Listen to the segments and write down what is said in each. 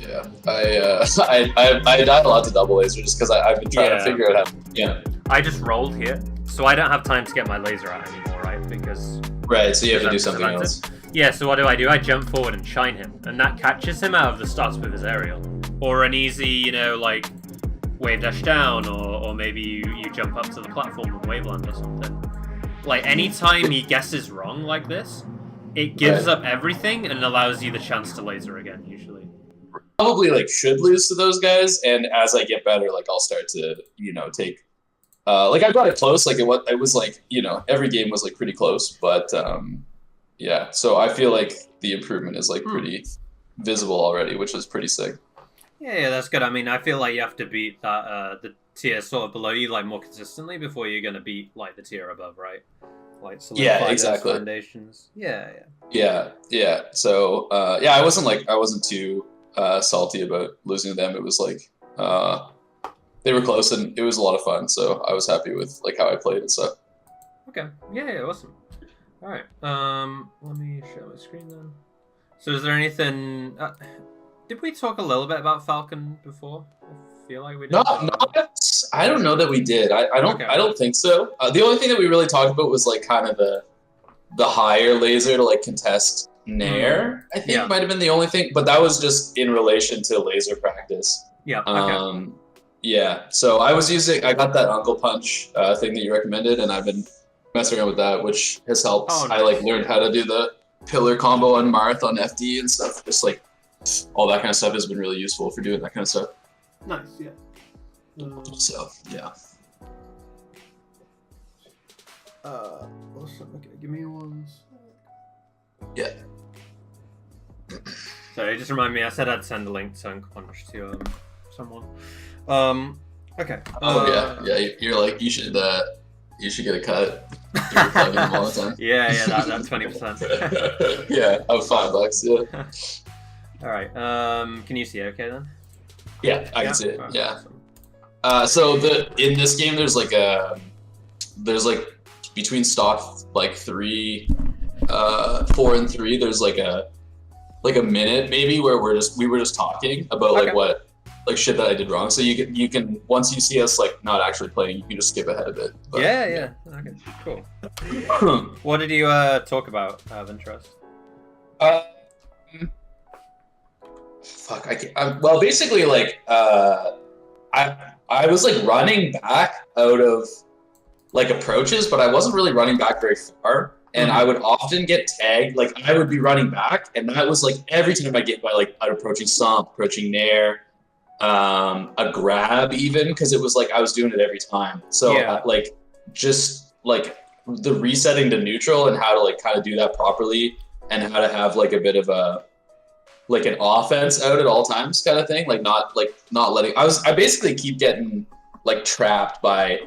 Yeah, I died a lot to double laser just because I've been trying to figure out how. Yeah. I just rolled here, so I don't have time to get my laser out anymore, right? Because right, so you have to do something else. Yeah, so what do? I jump forward and shine him, and that catches him out of the starts with his aerial, or an easy, like wave dash down, or maybe you jump up to the platform with waveland or something. Like anytime he guesses wrong like this, it gives up everything and allows you the chance to laser again. Usually. Probably should lose to those guys, and as I get better, I'll start to take. I got it close. It was every game was pretty close, but yeah. So I feel like the improvement is pretty visible already, which is pretty sick. Yeah, that's good. I mean, I feel like you have to beat that the tier sort of below you more consistently before you're gonna beat the tier above, right? Yeah, exactly. Foundations. Yeah. So I wasn't too salty about losing to them. It was they were close and it was a lot of fun. So I was happy with how I played and stuff. Okay. Yeah, awesome. All right. Let me share my screen then. So is there anything? Did we talk a little bit about Falcon before? I feel like we did. I don't know that we did. I don't think so. The only thing that we really talked about was kind of the higher laser to contest Nair. I think might have been the only thing, but that was just in relation to laser practice. Yeah. Okay. Yeah. So I got that Uncle Punch thing that you recommended, and I've been messing around with that, which has helped. Oh, nice. I learned how to do the pillar combo on Marth on FD and stuff. Just all that kind of stuff has been really useful for doing that kind of stuff. Nice. Yeah. So yeah. Awesome. Okay, give me one sec. Yeah. Sorry, just remind me. I said I'd send a link to Uncle Punch to someone. Okay. Yeah. You should get a cut. You're plugging them all the time. Yeah. That's 20%. Yeah, of $5. Yeah. All right. Can you see it okay then? Yeah, I can see it. Right, yeah. Awesome. So in this game, there's between stock 3, 4 and 3. There's a minute maybe where we were just talking about what shit that I did wrong. So you can once you see us not actually playing, you can just skip ahead a bit. But, yeah. Okay. Cool. What did you talk about out of interest? Fuck. Well, basically, I was running back out of approaches, but I wasn't really running back very far, and I would often get tagged. I would be running back, and that was every time I get by an approaching stomp, approaching nair, a grab even, because it was I was doing it every time. So the resetting to neutral and how to kind of do that properly, and how to have a bit of a an offense out at all times kind of thing, not letting. I basically keep getting trapped by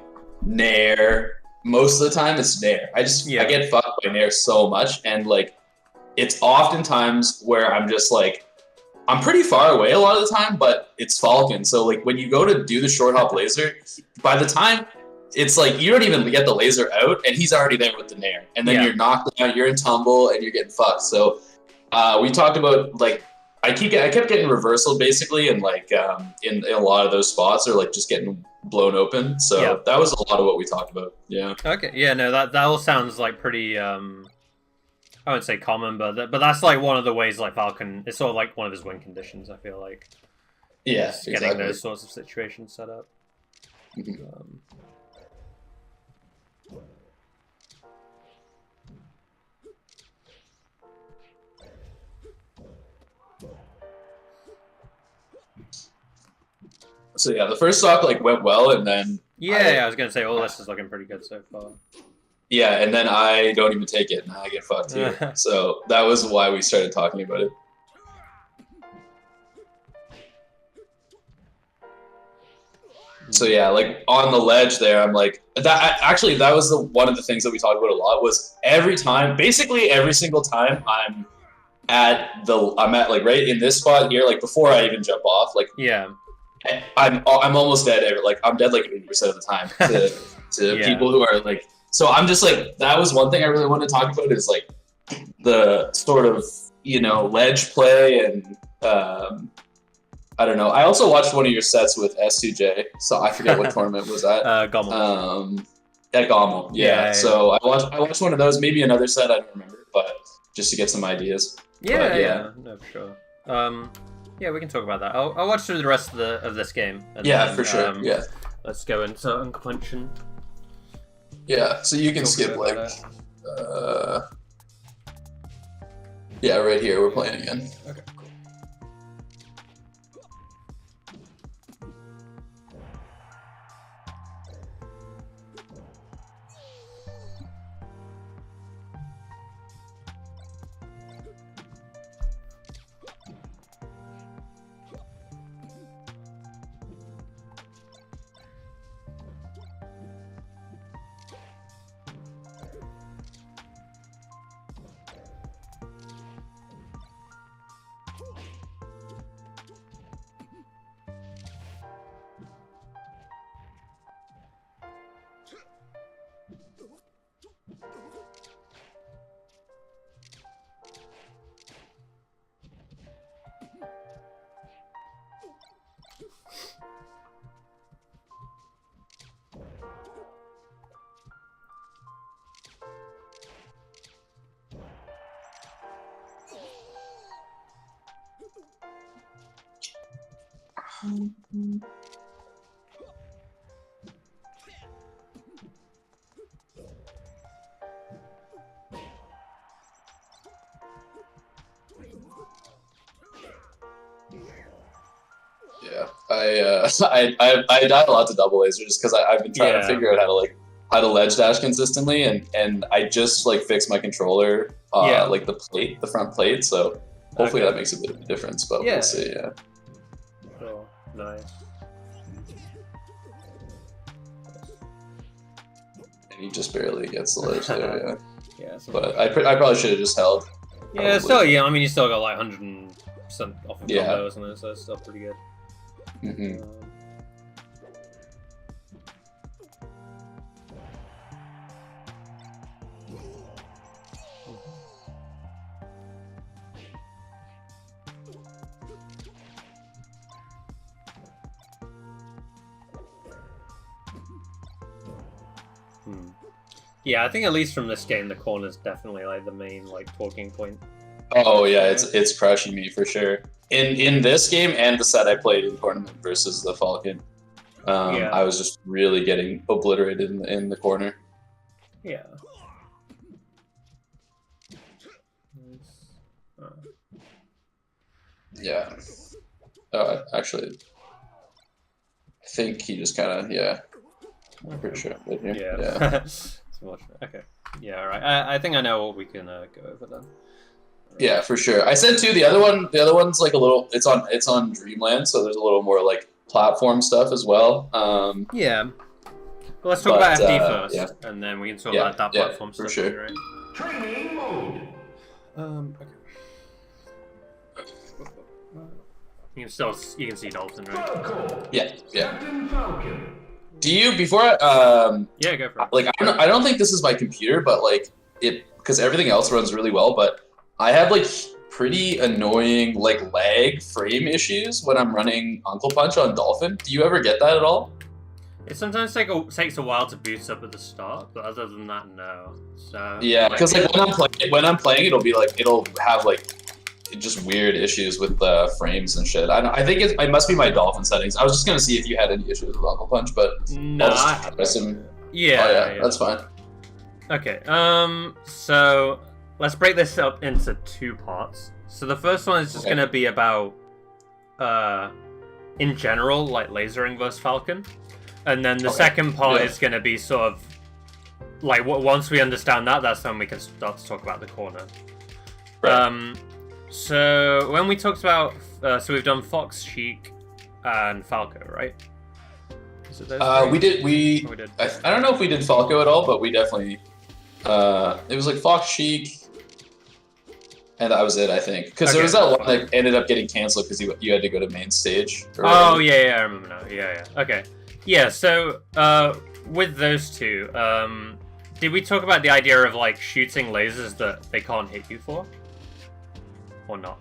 nair. Most of the time it's nair. I get fucked by nair so much, and it's oftentimes where I'm just I'm pretty far away a lot of the time, but it's Falcon. So when you go to do the short hop laser, by the time it's you don't even get the laser out, and he's already there with the nair, and then you're knocked out, you're in tumble, and you're getting fucked. So we talked about I kept getting reversal basically, and in a lot of those spots are just getting blown open. So that was a lot of what we talked about. Yeah. Okay. Yeah. No. That all sounds pretty. I wouldn't say common, but that's one of the ways Falcon. It's sort of one of his win conditions. I feel like. Yeah. Getting those sorts of situations set up. So yeah, the first stock went well, and then I was gonna say all this is looking pretty good so far. Yeah, and then I don't even take it, and I get fucked too. So that was why we started talking about it. So yeah, on the ledge there, I'm that. Actually, that was one of the things that we talked about a lot. Was basically every single time I'm at right in this spot here, before I even jump off, I'm almost dead. I'm dead 80% of the time to people who are So I'm just that was one thing I really wanted to talk about is the sort of ledge play and I don't know. I also watched one of your sets with S2J, so I forget what tournament was that. Gommel. At Gommel, yeah. So I watched one of those, maybe another set, I don't remember, but just to get some ideas. Yeah, no, for sure. Yeah, we can talk about that. I'll watch through the rest of this game. And then, for sure. Yeah. Let's go into Unpunction. Yeah, so you can skip like, yeah, right here we're playing again. Okay, cool. Yeah, I died a lot to double laser just because I've been trying to figure out how to ledge dash consistently, and I just like fixed my controller, like the front plate, so hopefully that makes a bit of a difference, but we'll see. Yeah. Oh, nice. And he just barely gets the ledge there. Yeah. Yeah. But I probably should have just held. Yeah, still, I mean, you still got like 100% off of combos and so it's still pretty good. Mm-hmm. Yeah, I think at least from this game, the corner's definitely like the main like talking point. Oh yeah, it's crushing me for sure. In this game and the set I played in tournament versus the Falcon, I was just really getting obliterated in the corner. Yeah. Yeah. Actually, I think he just kind of I'm pretty sure. Right here. Yeah. Okay. Yeah. All right. I think I know what we can go over then. Yeah, for sure. I said too. The other one's like a little. It's on Dreamland, so there's a little more like platform stuff as well. Yeah. Well, let's talk about FD first, and then we can talk about that platform stuff. For sure. Right? Training mode. Okay. You can see Dolphin, right? Protocol. Yeah. Captain Falcon. Do you before? Yeah, go for it. Like I don't think this is my computer, but like because everything else runs really well, but I have like pretty annoying like lag frame issues when I'm running Uncle Punch on Dolphin. Do you ever get that at all? It sometimes takes a while to boot up at the start, but other than that, no. So yeah, because like when I'm playing, it'll have like just weird issues with the frames and shit. I think it must be my Dolphin settings. I was just gonna see if you had any issues with Uncle Punch, but no. Yeah, that's fine. Okay. So let's break this up into two parts. So the first one is just gonna be about in general, like lasering versus Falcon. And then the second part is going to be sort of like once we understand that, that's when we can start to talk about the corner. Right. So when we talked about, so we've done Fox, Sheik, and Falco, right? Is it those we did. I don't know if we did Falco at all, but we definitely. It was like Fox, Sheik, and that was it, I think. Because there was that one that ended up getting canceled because you had to go to main stage. Oh yeah, I remember now. Yeah. Okay. Yeah, so with those two, did we talk about the idea of like shooting lasers that they can't hit you for? Or not?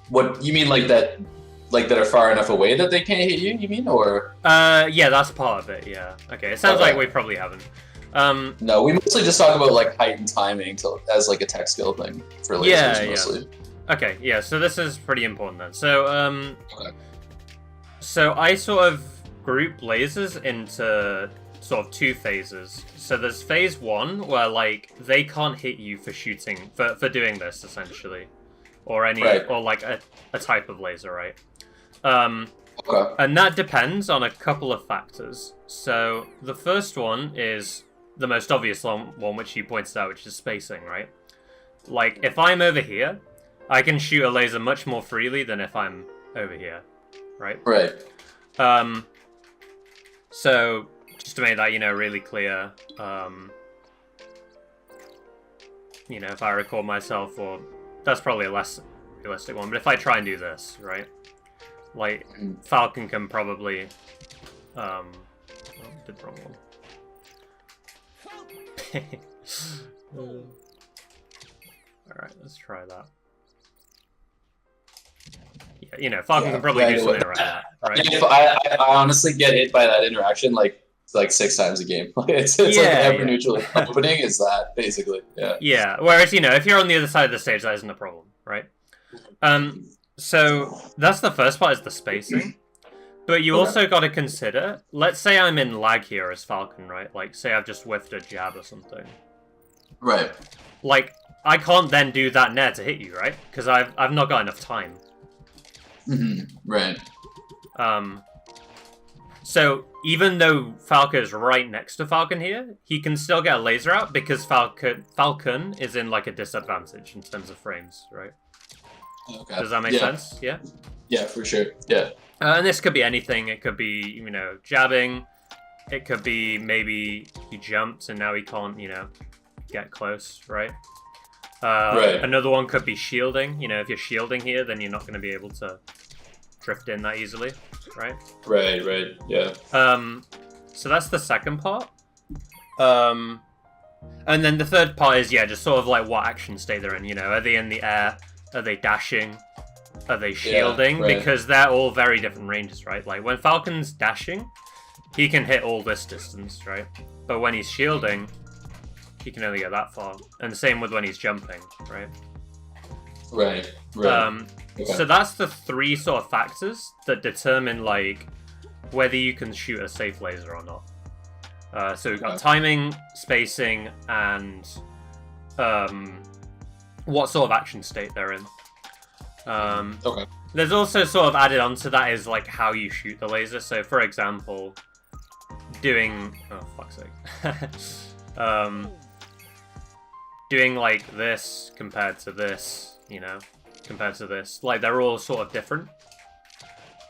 What you mean, like that are far enough away that they can't hit you? You mean, or? Yeah, that's part of it. Yeah. Okay. It sounds Okay. like we probably haven't. No, we mostly just talk about like height and timing as like a tech skill thing for lasers mostly. Okay. Yeah. So this is pretty important then. So Okay. So I sort of group lasers into sort of 2 phases. So there's phase 1 where like they can't hit you for shooting for doing this essentially, or or like a type of laser, right? Okay. And that depends on a couple of factors. So the first one is the most obvious one which you pointed out, which is spacing, right? Like if I'm over here, I can shoot a laser much more freely than if I'm over here, right? Right. So just to make that, really clear, if I record myself, or that's probably a less realistic one, but if I try and do this, right? Like, Falcon can probably, did the wrong one. Alright, let's try that. Yeah, Falcon can probably do something around that, right? If I honestly get hit by that interaction like 6 times a game. It's like ever neutral opening is that basically. Yeah. Yeah. Whereas if you're on the other side of the stage, that isn't a problem, right? So that's the first part, is the spacing. But you also got to consider, let's say I'm in lag here as Falcon, right? Like, say I've just whiffed a jab or something. Right. Like, I can't then do that nair to hit you, right? Because I've not got enough time. Right. So even though Falcon is right next to Falcon here, he can still get a laser out because Falcon is in like a disadvantage in terms of frames, right? Okay. Does that make sense? Yeah. Yeah, for sure. Yeah. And this could be anything. It could be jabbing. It could be maybe he jumped and now he can't get close, right? Right. Another one could be shielding. If you're shielding here, then you're not going to be able to drift in that easily, right? Right, yeah. So that's the second part. And then the third part is, just sort of like what action state they're in, Are they in the air? Are they dashing? Are they shielding? Yeah, right. Because they're all very different ranges, right? Like, when Falcon's dashing, he can hit all this distance, right? But when he's shielding, he can only get that far. And the same with when he's jumping, right? Right. Okay. So that's the 3 sort of factors that determine, like, whether you can shoot a safe laser or not. So we've got timing, spacing, and what sort of action state they're in. Okay. There's also sort of added onto that is, like, how you shoot the laser. So, for example, doing... Oh, fuck's sake. Doing, like, this compared to this, compared to this. Like, they're all sort of different.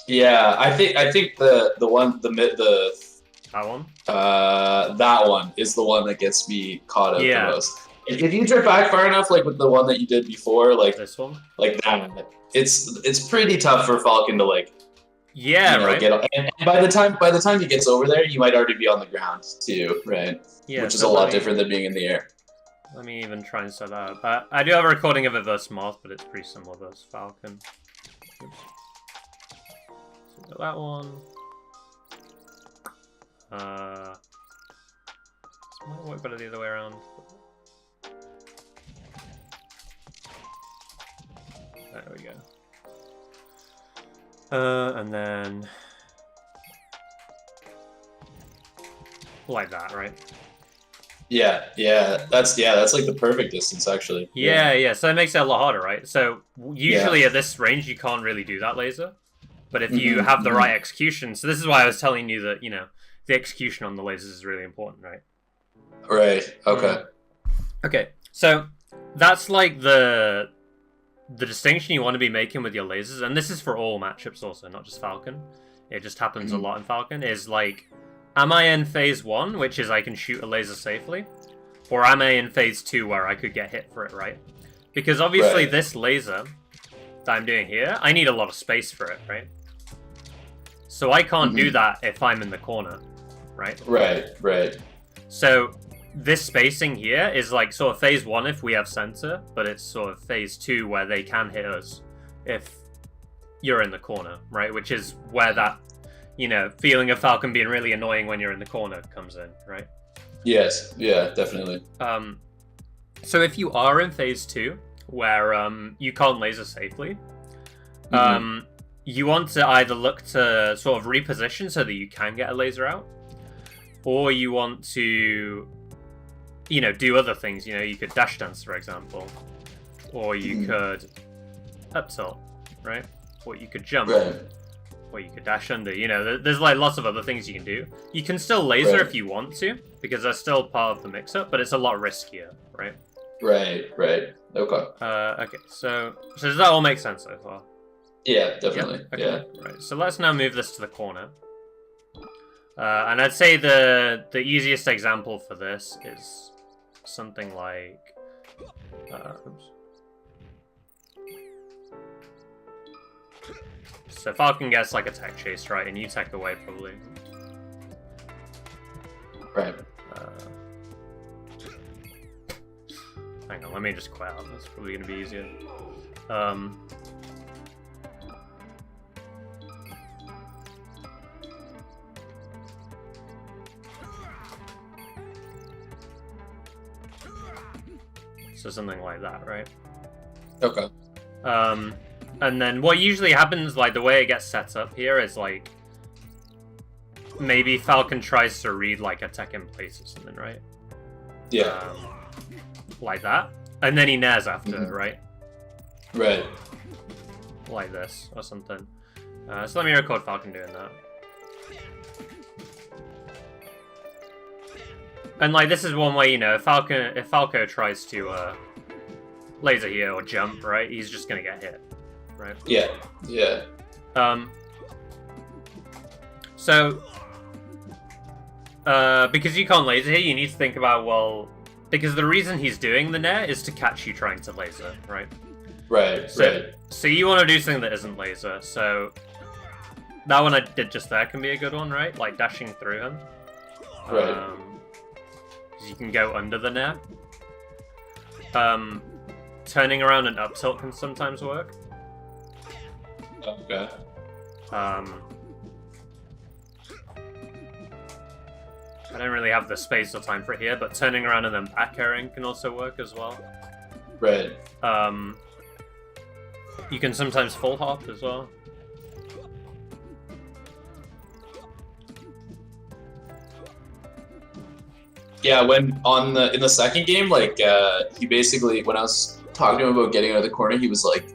Yeah, I think the That one? that one is the one that gets me caught up the most. If you drift back far enough, like with the one that you did before, like this one, like that, it's pretty tough for Falcon to like. Right. And by the time he gets over there, you might already be on the ground too, right? Yeah, which is a lot different than being in the air. Let me even try and set that up. I do have a recording of it versus Moth, but it's pretty similar versus Falcon. Oops. So that one. This might work better the other way around. There we go. And then like that, right? Yeah, that's like the perfect distance actually. Yeah. So it makes it a lot harder, right? So usually at this range you can't really do that laser, but if you have the right execution, so this is why I was telling you that the execution on the lasers is really important, right? Right. Okay. Okay. So that's like the distinction you want to be making with your lasers, and this is for all matchups also, not just Falcon. It just happens a lot in Falcon, is like, am I in phase 1, which is I can shoot a laser safely? Or am I in phase 2 where I could get hit for it, right? Because obviously this laser that I'm doing here, I need a lot of space for it, right? So I can't do that if I'm in the corner, right? Right. So this spacing here is like sort of phase 1 if we have center, but it's sort of phase 2 where they can hit us if you're in the corner, right? Which is where that, feeling of Falcon being really annoying when you're in the corner comes in, right? Yes. Yeah. Definitely. So if you are in phase 2, where you can't laser safely, you want to either look to sort of reposition so that you can get a laser out, or you want to, do other things. You could dash dance, for example, or you could up tilt, right? Or you could jump, or you could dash under. There's like lots of other things you can do. You can still laser if you want to, because that's still part of the mix-up, but it's a lot riskier, right? Right. Okay. Okay. So does that all make sense so far? Yeah, definitely. Okay. Yeah. Right. So let's now move this to the corner. And I'd say the easiest example for this is something like, So Falcon gets like a tech chase, right, and you tech away probably. Right. Hang on, let me just quit out. That's probably gonna be easier. So something like that, right? Okay. And then what usually happens, like the way it gets set up here is like maybe Falcon tries to read like a tech in place or something, right? Yeah. Like that. And then he nairs after, right? Right. Like this or something. So let me record Falcon doing that. And like this is one way, if Falco tries to laser here or jump, right, he's just gonna get hit. Right? Yeah. So because you can't laser here, you need to think about, well, because the reason he's doing the nair is to catch you trying to laser, right? Right. So you want to do something that isn't laser. So that one I did just there can be a good one, right? Like dashing through him. Right. Because you can go under the nair. Turning around and up tilt can sometimes work. Okay. I don't really have the space or time for it here, but turning around and then back airing can also work as well. Right. You can sometimes full hop as well. Yeah, when in the second game, like he basically, when I was talking to him about getting out of the corner, he was like,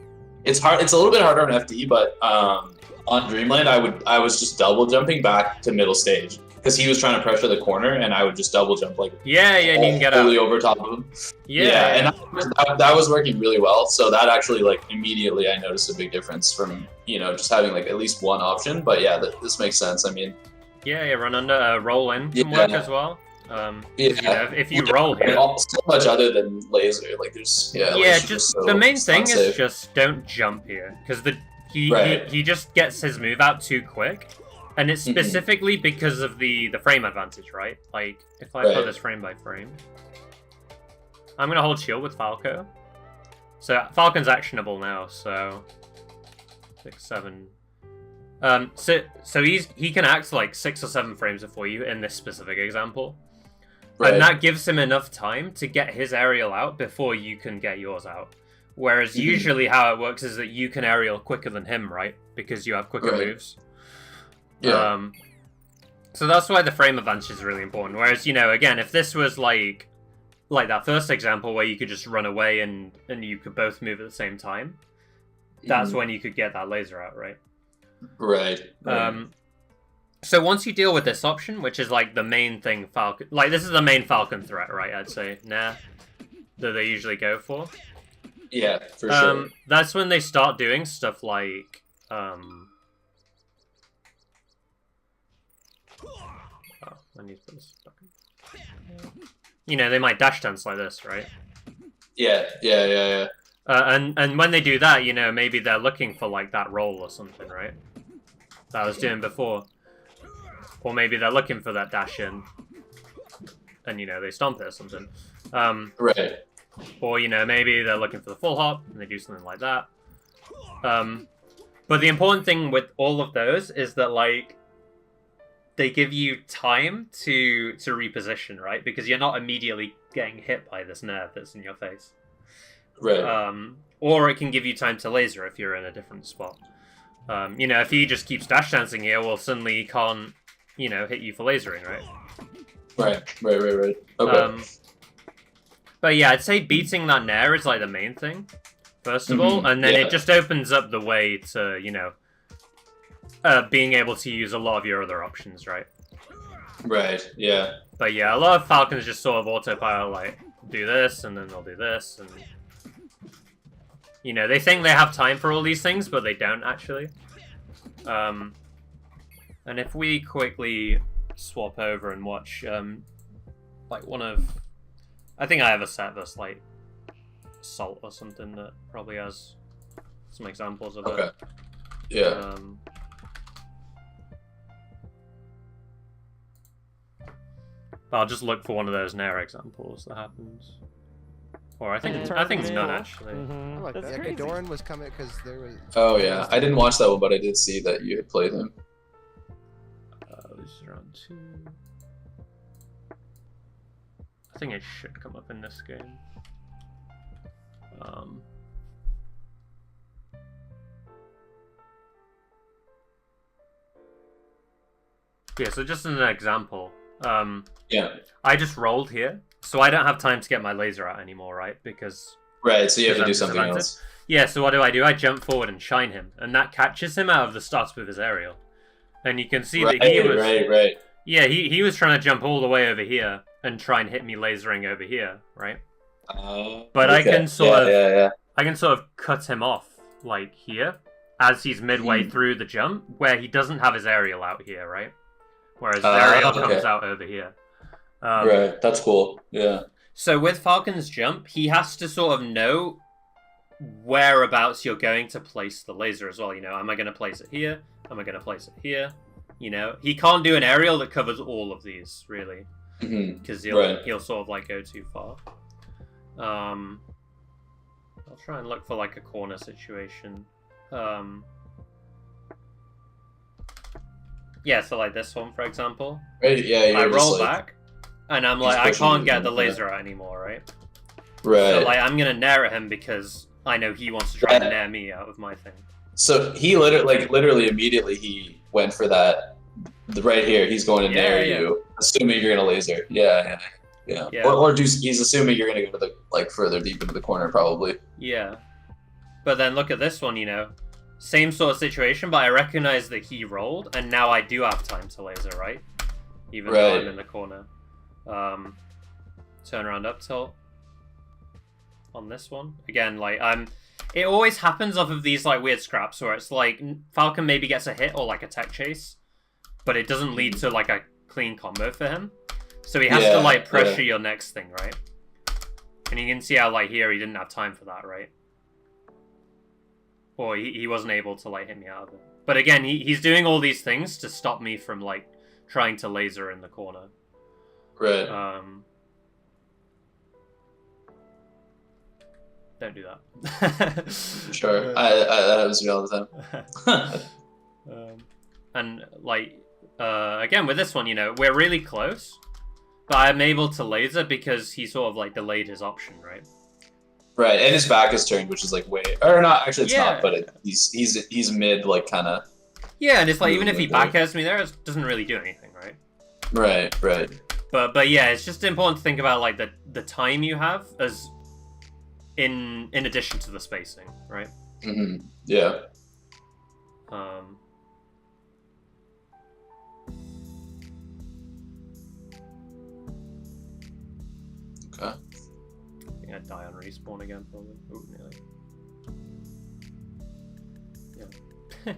it's hard. It's a little bit harder on FD, but on Dreamland, I was just double jumping back to middle stage because he was trying to pressure the corner, and I would just double jump like and you can get out over top of him. And that was working really well. So that actually, like, immediately I noticed a big difference from just having like at least one option. But yeah, this makes sense. I mean, run under, roll in can work as well. If you roll here, so much other than laser, like there's just so the main thing is just don't jump here because he just gets his move out too quick, and it's specifically because of the frame advantage, right? Like if I put this frame by frame, I'm gonna hold shield with Falco, so Falcon's actionable now. So 6, 7. So he can act like 6 or 7 frames before you in this specific example. And that gives him enough time to get his aerial out before you can get yours out. Whereas usually how it works is that you can aerial quicker than him, right? Because you have quicker moves. Yeah. So that's why the frame advantage is really important. Whereas, again, if this was like that first example where you could just run away and you could both move at the same time, that's when you could get that laser out, right? Right. So once you deal with this option, which is like the main thing Falcon... Like, this is the main Falcon threat, right? I'd say. That they usually go for. Yeah, for sure. That's when they start doing stuff like... Oh, I need to put this back in. They might dash dance like this, right? Yeah. And when they do that, maybe they're looking for like that roll or something, right? That I was doing before. Or maybe they're looking for that dash in, and they stomp it or something. Right. Or maybe they're looking for the full hop and they do something like that. But the important thing with all of those is that like they give you time to reposition, right? Because you're not immediately getting hit by this nerve that's in your face. Right. Or it can give you time to laser if you're in a different spot. You know, if he just keeps dash dancing here, well, suddenly he can't, you know, hit you for lasering, right? Right. Okay. But yeah, I'd say beating that nair is like the main thing, first of all, and then it just opens up the way to, you know, being able to use a lot of your other options, right? Right, yeah. But yeah, a lot of Falcons just sort of autopilot, like, do this, and then they'll do this, and... You know, they think they have time for all these things, but they don't, actually. And if we quickly swap over and watch, like, one of... I think I have a set that's, like, Salt or something that probably has some examples of it. Yeah. I'll just look for one of those Nair examples that happens. Or I think it's none actually. I like that. Yeah, Doran was coming because there was. Oh yeah, I didn't watch that one, but I did see that you had played him. This is round 2. I think it should come up in this game. Yeah, so just as an example, Yeah. I just rolled here, so I don't have time to get my laser out anymore, right? Because Right, so you have to do I'm something disadvantaged. else. Yeah, so what do? I jump forward and shine him, and that catches him out of the starts with his aerial. And you can see that he was Right. yeah, he was trying to jump all the way over here and try and hit me lasering over here, right? But I can sort of I can sort of cut him off like here as he's midway through the jump, where he doesn't have his aerial out here, right? Whereas the aerial comes out over here. Right, that's cool. Yeah. So with Falcon's jump, he has to sort of know whereabouts you're going to place the laser as well. You know, am I going to place it here? Am I going to place it here? You know, he can't do an aerial that covers all of these, really. Because he'll sort of like go too far. I'll try and look for like a corner situation. Yeah, so like this one, for example. Right, yeah, I roll back, and I'm like, I can't get the laser out anymore, right? So like, I'm gonna nair at him because I know he wants to try and nair me out of my thing. So he literally immediately he went for that. Right here, he's going to nair you, assuming you're gonna laser. Yeah. Or he's assuming you're gonna go to the further deep into the corner, probably. Yeah. But then look at this one, you know. Same sort of situation, but I recognize that he rolled, and now I do have time to laser, right? Even though I'm in the corner. Turn around up tilt. On this one. Again, like, it always happens off of these, like, weird scraps where it's like, Falcon maybe gets a hit or, like, a tech chase, but it doesn't lead to, like, a clean combo for him. So he has to, like, pressure your next thing, right? And you can see how, like, here he didn't have time for that, right? Or he wasn't able to, like, hit me out of it. But again, he's doing all these things to stop me from, like, trying to laser in the corner. Right. Don't do that. Sure. That happens to me all the time. And, like, again, with this one, you know, we're really close. But I'm able to laser because he sort of, like, delayed his option, right? Right, and his back is turned, which is like way, or not. Actually, it's not. But he's mid, like kind of. Yeah, and it's like even if he back airs me there, it doesn't really do anything, right? Right. But yeah, it's just important to think about like the time you have as in addition to the spacing, right? Yeah. Okay. I die on respawn again, probably. Ooh, nearly. Yeah.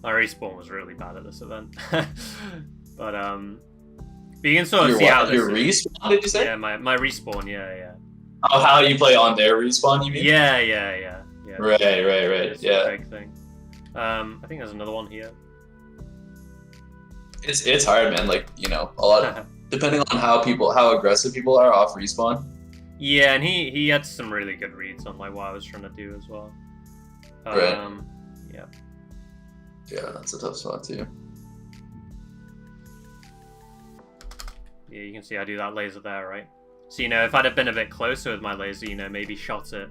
My respawn was really bad at this event. But you can sort of see how this your respawn, did you say? Yeah, my respawn, yeah. Oh, how you play on their respawn, you mean? Yeah. Right, It's yeah. a big thing. I think there's another one here. It's hard, man. Like, you know, a lot of, depending on how aggressive people are off respawn. Yeah, and he had some really good reads on like what I was trying to do as well. Right. Yeah. Yeah, that's a tough spot too. Yeah, you can see I do that laser there, right? So, you know, if I'd have been a bit closer with my laser, you know, maybe shot it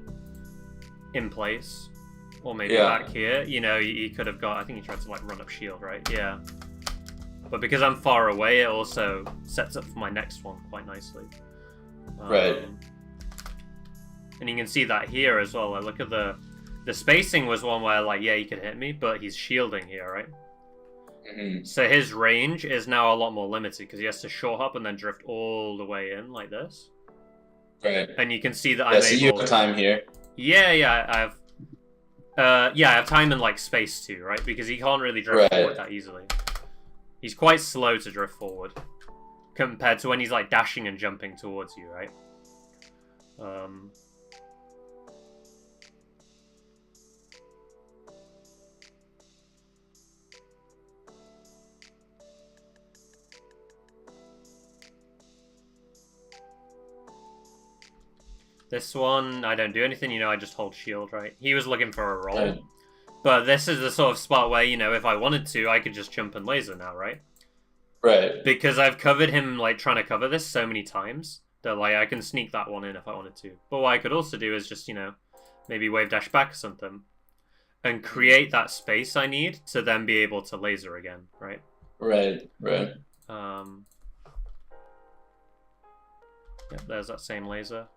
in place. Or maybe back here, you know, he could have got... I think he tried to, like, run up shield, right? Yeah. But because I'm far away, it also sets up for my next one quite nicely. Right. And you can see that here as well. Like, look at the spacing was one where, like, yeah, he could hit me, but he's shielding here, right? So his range is now a lot more limited because he has to short hop and then drift all the way in like this. Right. And you can see that I'm so able... you have time here. Yeah, I have time and like space too, right? Because he can't really drift forward that easily. He's quite slow to drift forward compared to when he's like dashing and jumping towards you, right? This one, I don't do anything, you know, I just hold shield, right? He was looking for a roll. Right. But this is the sort of spot where, you know, if I wanted to, I could just jump and laser now, right? Right. Because I've covered him, like, trying to cover this so many times that, like, I can sneak that one in if I wanted to. But what I could also do is just, you know, maybe wave dash back or something and create that space I need to then be able to laser again, right? Right. Yep, there's that same laser.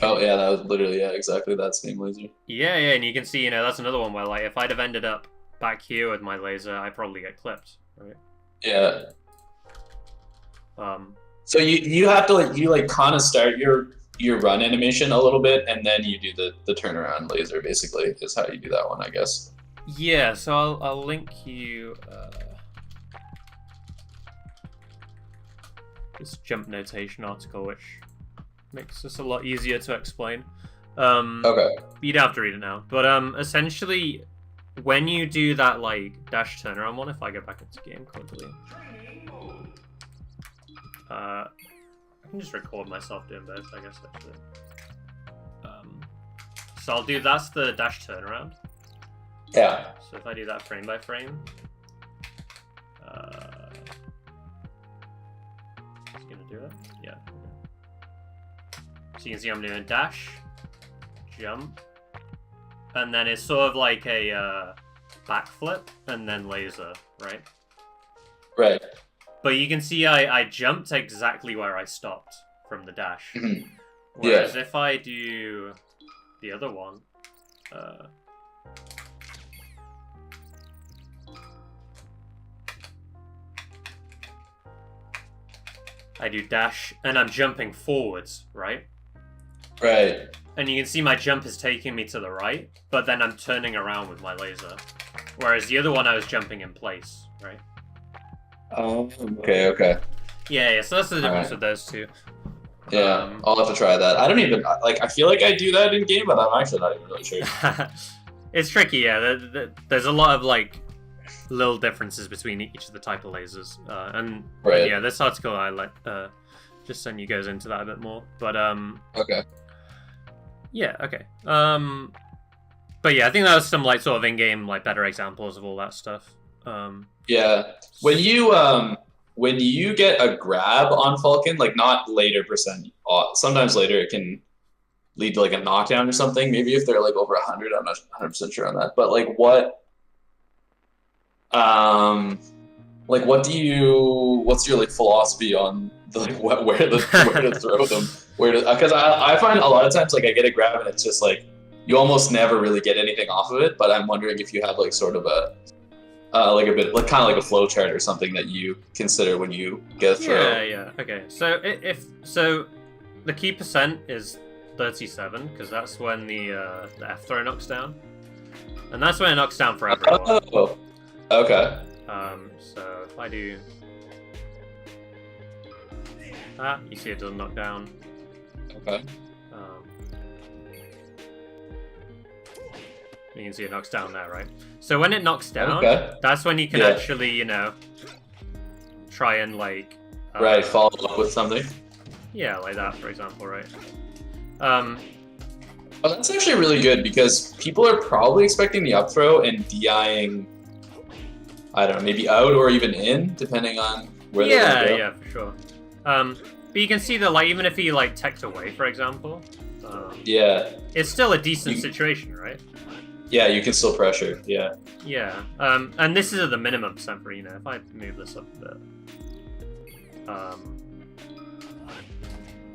Oh, yeah, that was literally, exactly that same laser. Yeah, and you can see, you know, that's another one where, like, if I'd have ended up back here with my laser, I'd probably get clipped, right? Yeah. So you have to, like, kind of start your run animation a little bit, and then you do the turnaround laser, basically, is how you do that one, I guess. Yeah, so I'll link you this jump notation article, which makes this a lot easier to explain. Okay. You don't have to read it now. But essentially, when you do that like dash turnaround one, if I go back into game quickly, I can just record myself doing both, I guess, actually. So I'll do, that's the dash turnaround. Yeah. So if I do that frame by frame, it's gonna do it. Yeah. So you can see I'm doing dash, jump, and then it's sort of like a backflip and then laser, right? Right. But you can see I jumped exactly where I stopped from the dash. Mhm. Whereas if I do the other one, I do dash and I'm jumping forwards, right? Right. And you can see my jump is taking me to the right, but then I'm turning around with my laser. Whereas the other one I was jumping in place, right? Oh, okay. Yeah, so that's the difference with those two. Yeah, I'll have to try that. I don't even, like, I feel like I do that in game, but I'm actually not even really sure. It's tricky, yeah. There's a lot of, like, little differences between each of the type of lasers. And yeah, this article I just send you goes into that a bit more. But, okay. Yeah, okay. But yeah, I think that was some, like, sort of in-game, like, better examples of all that stuff. Yeah. When you get a grab on Falcon, like not later percent, sometimes later it can lead to like a knockdown or something. Maybe if they're like over 100, I'm not 100% sure on that. But like what's your like philosophy on the, like where to throw them? Because I find a lot of times like I get a grab and it's just like you almost never really get anything off of it. But I'm wondering if you have like sort of a like a bit, like kind of like a flow chart or something that you consider when you get a throw. Yeah. Okay. So so the key percent is 37 because that's when the F throw knocks down, and that's when it knocks down for everyone. Oh, okay. So if I do that, you see it doesn't knock down. Okay. You can see it knocks down there, right? So when it knocks down, that's when you can actually, you know, try and like... follow up with something? Yeah, like that, for example, right? Oh, that's actually really good because people are probably expecting the up throw and DIing, I don't know, maybe out or even in, depending on where they want to go. Yeah, for sure. But you can see that, like, even if he, like, teched away, for example, yeah, it's still a decent situation, right? yeah, you can still pressure, yeah. Yeah, and this is at the minimum percent for, you know, if I move this up a bit.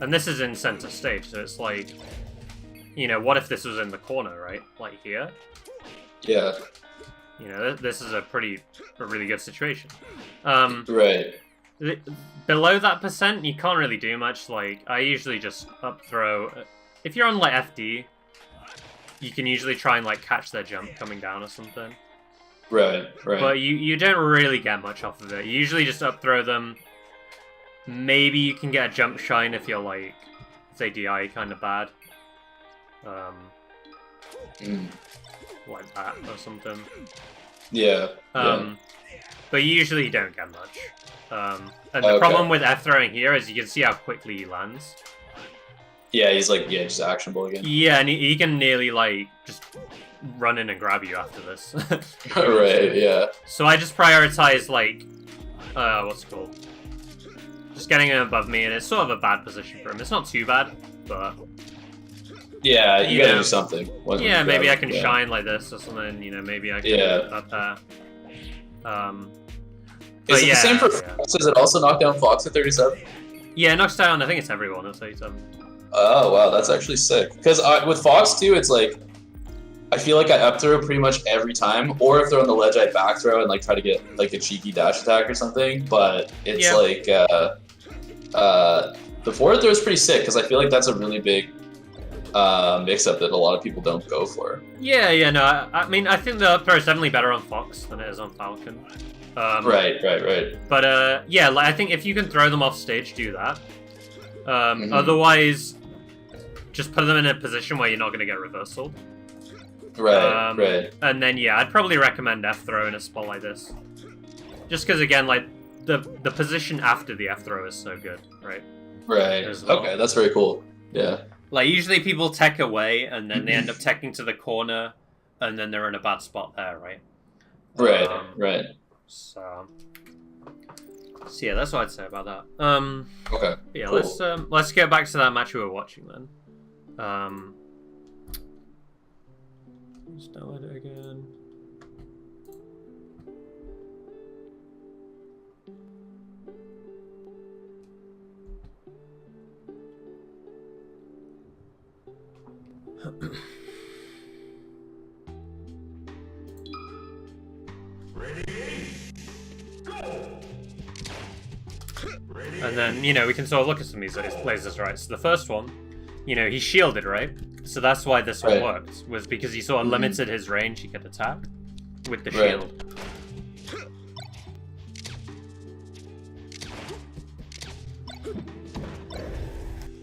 And this is in center stage, so it's like, you know, what if this was in the corner, right? Like here? Yeah. You know, this is a really good situation. Right. Below that percent, you can't really do much. Like, I usually just up throw. If you're on, like, FD, you can usually try and, like, catch their jump coming down or something. Right, right. But you don't really get much off of it. You usually just up throw them. Maybe you can get a jump shine if you're, like, say DI kind of bad. Like that or something. Yeah. But you usually don't get much. And the problem with F throwing here is you can see how quickly he lands. Yeah, he's like, just actionable again. Yeah, and he can nearly, like, just run in and grab you after this. Right, yeah. So I just prioritize, like, what's it called? Just getting him above me, and it's sort of a bad position for him. It's not too bad, but... Yeah, you gotta do something. Yeah, maybe I can shine like this or something, you know, maybe I can up there. Is it the same for Fox? Does it also knock down Fox at 37? Yeah, it knocks down, I think it's everyone at 37. Oh, wow, that's actually sick. Because with Fox, too, it's like, I feel like I up throw pretty much every time, or if they're on the ledge, I back throw and, like, try to get, like, a cheeky dash attack or something, but it's like, the forward throw is pretty sick, because I feel like that's a really big mix-up that a lot of people don't go for. Yeah, no, I mean, I think the up throw is definitely better on Fox than it is on Falcon. Right. But, yeah, like, I think if you can throw them off stage, do that. Otherwise, just put them in a position where you're not going to get reversaled. Right. And then, yeah, I'd probably recommend F throw in a spot like this. Just because, again, like, the position after the F throw is so good, right? Right. Well. Okay, that's very cool. Yeah. Like, usually people tech away, and then they end up teching to the corner, and then they're in a bad spot there, right? Right. So yeah, that's what I'd say about that. Okay. Yeah, cool. Let's get back to that match we were watching then. Let's download it again. And then, you know, we can sort of look at some of these lasers, right? So the first one, you know, he's shielded, right? So that's why this one worked, was because he sort of limited his range he could attack with the shield.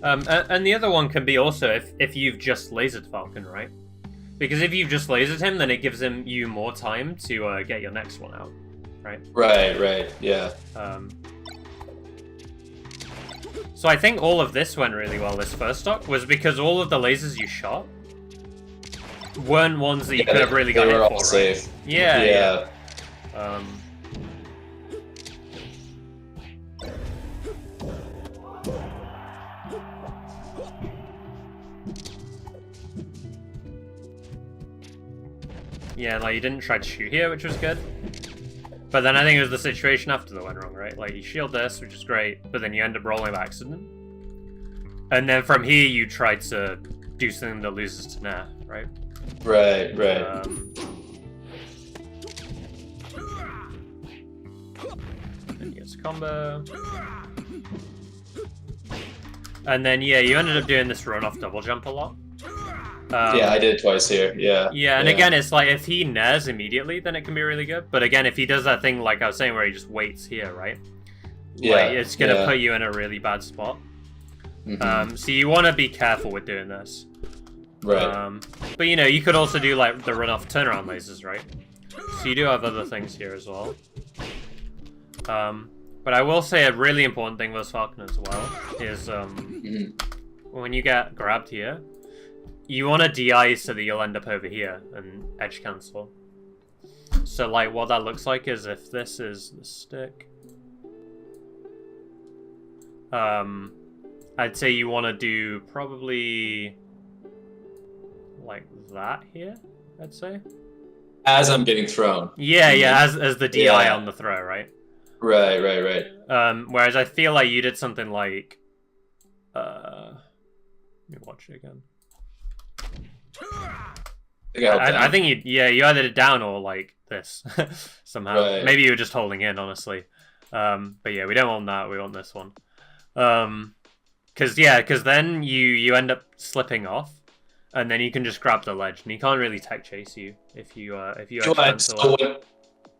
And the other one can be also if you've just lasered Falcon, right? Because if you've just lasered him, then it gives you more time to get your next one out, right? Right, yeah. So I think all of this went really well, this first stock, was because all of the lasers you shot weren't ones that you could have really got hit for, safe. Right? Yeah. Yeah, like, you didn't try to shoot here, which was good. But then I think it was the situation after that went wrong, right? Like, you shield this, which is great, but then you end up rolling by accident. And then from here, you try to do something that loses to Nair, right? Right. And he gets a combo. And then, yeah, you ended up doing this run-off double jump a lot. Yeah, I did it twice here, yeah. Yeah, and again, it's like, if he nairs immediately, then it can be really good. But again, if he does that thing, like I was saying, where he just waits here, right? Yeah. Like, it's going to put you in a really bad spot. So you want to be careful with doing this. Right. But, you know, you could also do, like, the run-off turnaround lasers, right? So you do have other things here as well. But I will say a really important thing with Falcon as well is when you get grabbed here, you want to DI so that you'll end up over here and edge cancel. So like what that looks like is if this is the stick, I'd say you want to do probably like that here, I'd say. As I'm getting thrown. Yeah, as the DI on the throw, right? Right. Whereas I feel like you did something like, let me watch it again. I think you either did down or like this somehow. Right. Maybe you were just holding in, honestly. But yeah, we don't want that. We want this one. Because then you end up slipping off, and then you can just grab the ledge, and he can't really tech chase you if you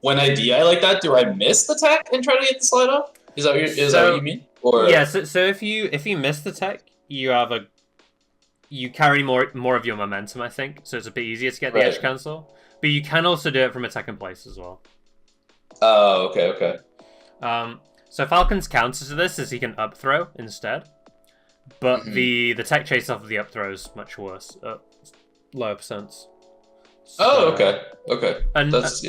when I DI like that, do I miss the tech and try to get the slide off? Is that what you mean? Or yeah. So if you miss the tech, you carry more of your momentum, I think. So it's a bit easier to get the edge cancel. But you can also do it from a tech in place as well. Oh, okay. So Falcon's counter to this is he can up throw instead. But the tech chase off of the up throw is much worse. Lower percents. So, okay. And that's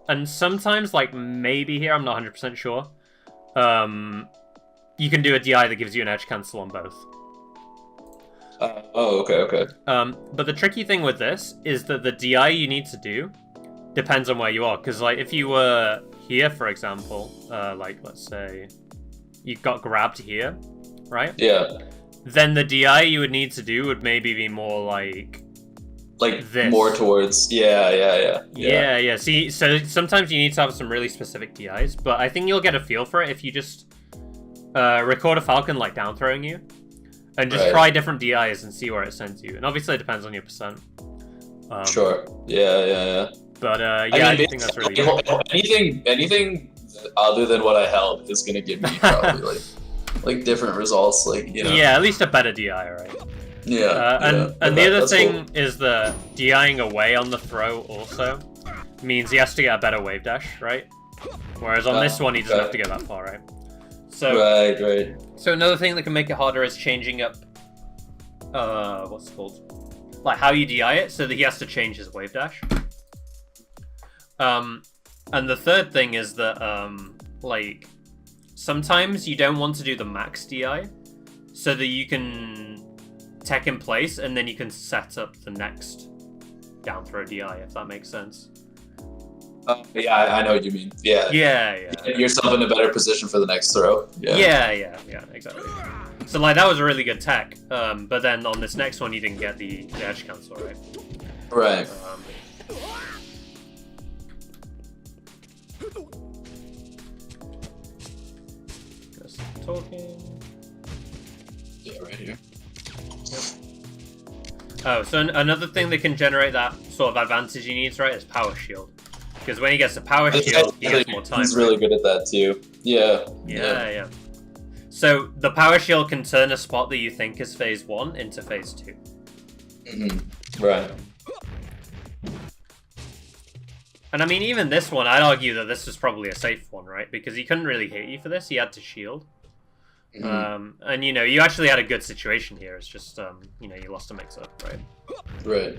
and sometimes, like maybe here, I'm not 100% sure. You can do a DI that gives you an edge cancel on both. Okay. But the tricky thing with this is that the DI you need to do depends on where you are. Because like if you were here, for example, like let's say you got grabbed here, right? Yeah. Then the DI you would need to do would maybe be more like this. More towards Yeah. See, so sometimes you need to have some really specific DIs, but I think you'll get a feel for it if you just record a Falcon like down throwing you, and just try different DIs and see where it sends you. And obviously it depends on your percent. Sure. Yeah. But I think that's really good. Anything other than what I held is gonna give me probably like different results, Yeah, at least a better DI, right? Yeah. And the other thing is the DIing away on the throw also means he has to get a better wave dash, right? Whereas on this one he doesn't have to go that far, right? So right. So another thing that can make it harder is changing up what's it called? Like how you DI it so that he has to change his wave dash. And the third thing is that like sometimes you don't want to do the max DI so that you can tech in place and then you can set up the next down throw DI, if that makes sense. Yeah, I know what you mean. Yeah. Get yourself in a better position for the next throw. Yeah, exactly. So like that was a really good tech, but then on this next one you didn't get the edge cancel, right? Right. Just talking. Yeah, right here. Oh, so another thing that can generate that sort of advantage he needs, right, is power shield. Because when he gets the power shield, he gets more time. He's really good at that too. Yeah. So the power shield can turn a spot that you think is phase 1 into phase 2. Right. And I mean, even this one, I'd argue that this was probably a safe one, right? Because he couldn't really hit you for this. He had to shield. And you actually had a good situation here. It's just you lost a mix-up, right? Right.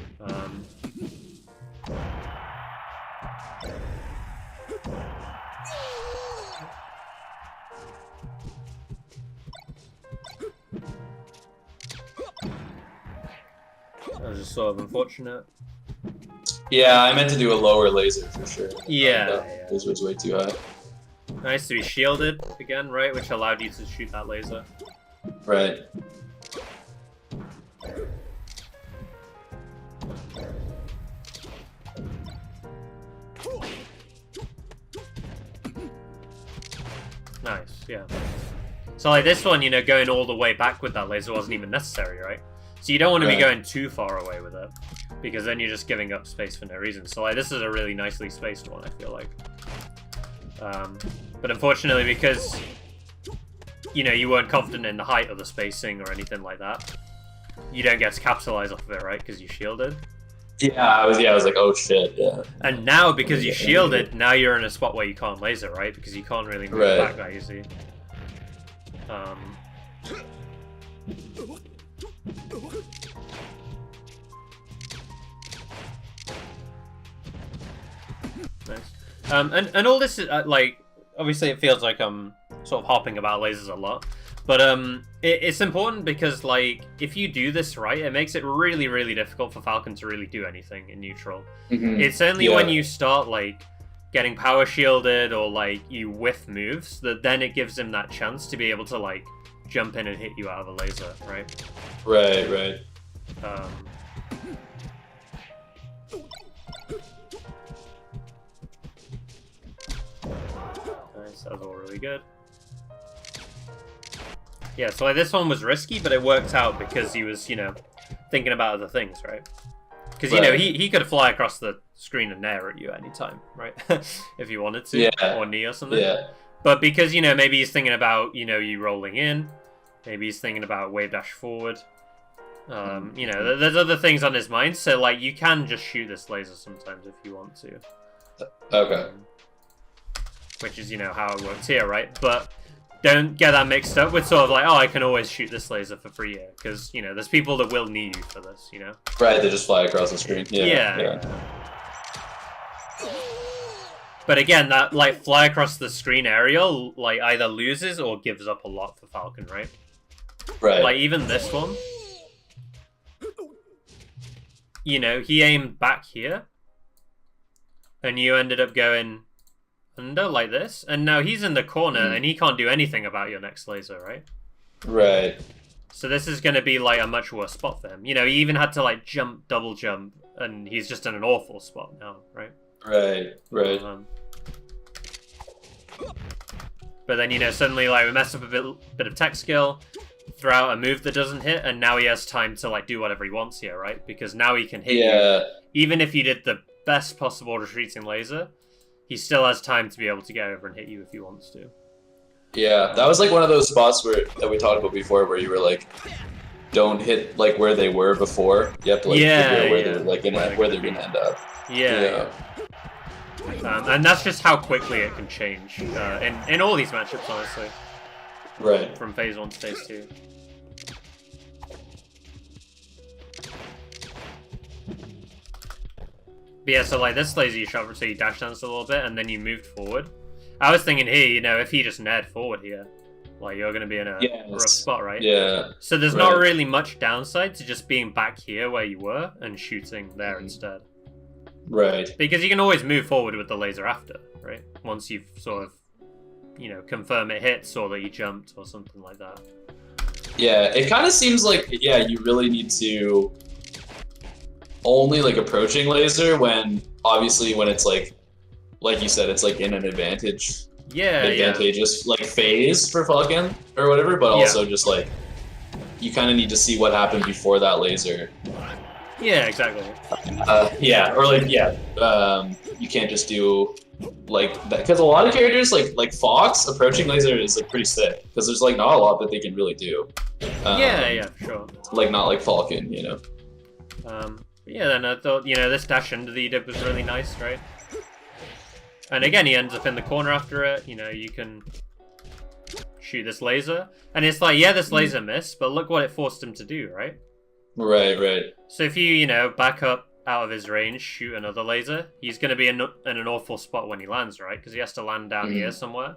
That was just sort of unfortunate. Yeah, I meant to do a lower laser for sure. Yeah. This was way too high. Nice to be shielded again, right? Which allowed you to shoot that laser. Right. Nice, yeah. So like this one, going all the way back with that laser wasn't even necessary, right? So you don't want to be going too far away with it, because then you're just giving up space for no reason. So like this is a really nicely spaced one, I feel like. But unfortunately, because you weren't confident in the height of the spacing or anything like that, you don't get to capitalize off of it, right? Because you shielded. Yeah, I was like, oh shit, yeah. And now, because you shielded, now you're in a spot where you can't laser, right? Because you can't really move back that easy. And all this is like, obviously it feels like I'm sort of hopping about lasers a lot, but it's important because like if you do this right, it makes it really, really difficult for Falcon to really do anything in neutral. It's only when you start like getting power shielded or like you whiff moves that then it gives him that chance to be able to like jump in and hit you out of a laser, right? Right. Nice, that was all really good. Yeah, so like this one was risky, but it worked out because he was, you know, thinking about other things, right? Because, you know, he could fly across the screen and nair at you at any time, right? If he wanted to, or knee or something. Yeah. But because, you know, maybe he's thinking about, you know, you rolling in, maybe he's thinking about wave dash forward. You know, there's other things on his mind, so like you can just shoot this laser sometimes if you want to. Okay. Which is, you know, how it works here, right? But don't get that mixed up with sort of like, oh, I can always shoot this laser for free here. Because, you know, there's people that will need you for this, you know? Right, they just fly across the screen. Yeah. But again, that, like, fly across the screen aerial, like, either loses or gives up a lot for Falcon, right? Right. Like, even this one, you know, he aimed back here. And you ended up going under like this, and now he's in the corner and he can't do anything about your next laser, right? Right. So this is going to be like a much worse spot for him. You know, he even had to like jump, double jump, and he's just in an awful spot now, right? Right. But then, you know, suddenly like we mess up a bit of tech skill, throw out a move that doesn't hit, and now he has time to like do whatever he wants here, right? Because now he can hit you. Even if you did the best possible retreating laser, he still has time to be able to get over and hit you if he wants to. Yeah, that was like one of those spots that we talked about before, where you were like, don't hit like where they were before. You have to like figure out where they're like where they're gonna end up. Yeah. And that's just how quickly it can change in all these matchups, honestly. Right. From phase 1 to phase 2. But yeah, so like this laser you shot, so you dash danced a little bit and then you moved forward. I was thinking here, you know, if he just nared forward here, like you're going to be in a rough spot, right? Yeah. So there's not really much downside to just being back here where you were and shooting there instead. Right. Because you can always move forward with the laser after, right? Once you've sort of, you know, confirm it hits or that you jumped or something like that. Yeah, it kind of seems like, you really need to only like approaching laser when it's like you said, it's like in an advantageous like phase for Falcon or whatever, but also just like you kind of need to see what happened before that laser. Yeah, exactly. You can't just do like that, because a lot of characters like Fox approaching laser is like pretty sick because there's like not a lot that they can really do. Sure. Like not like Falcon, you know. Yeah, then I thought, you know, this dash under that he did was really nice, right? And again, he ends up in the corner after it. You know, you can shoot this laser. And it's like, yeah, this laser missed, but look what it forced him to do, right? Right. So if you know, back up out of his range, shoot another laser, he's going to be in an awful spot when he lands, right? Because he has to land down here somewhere.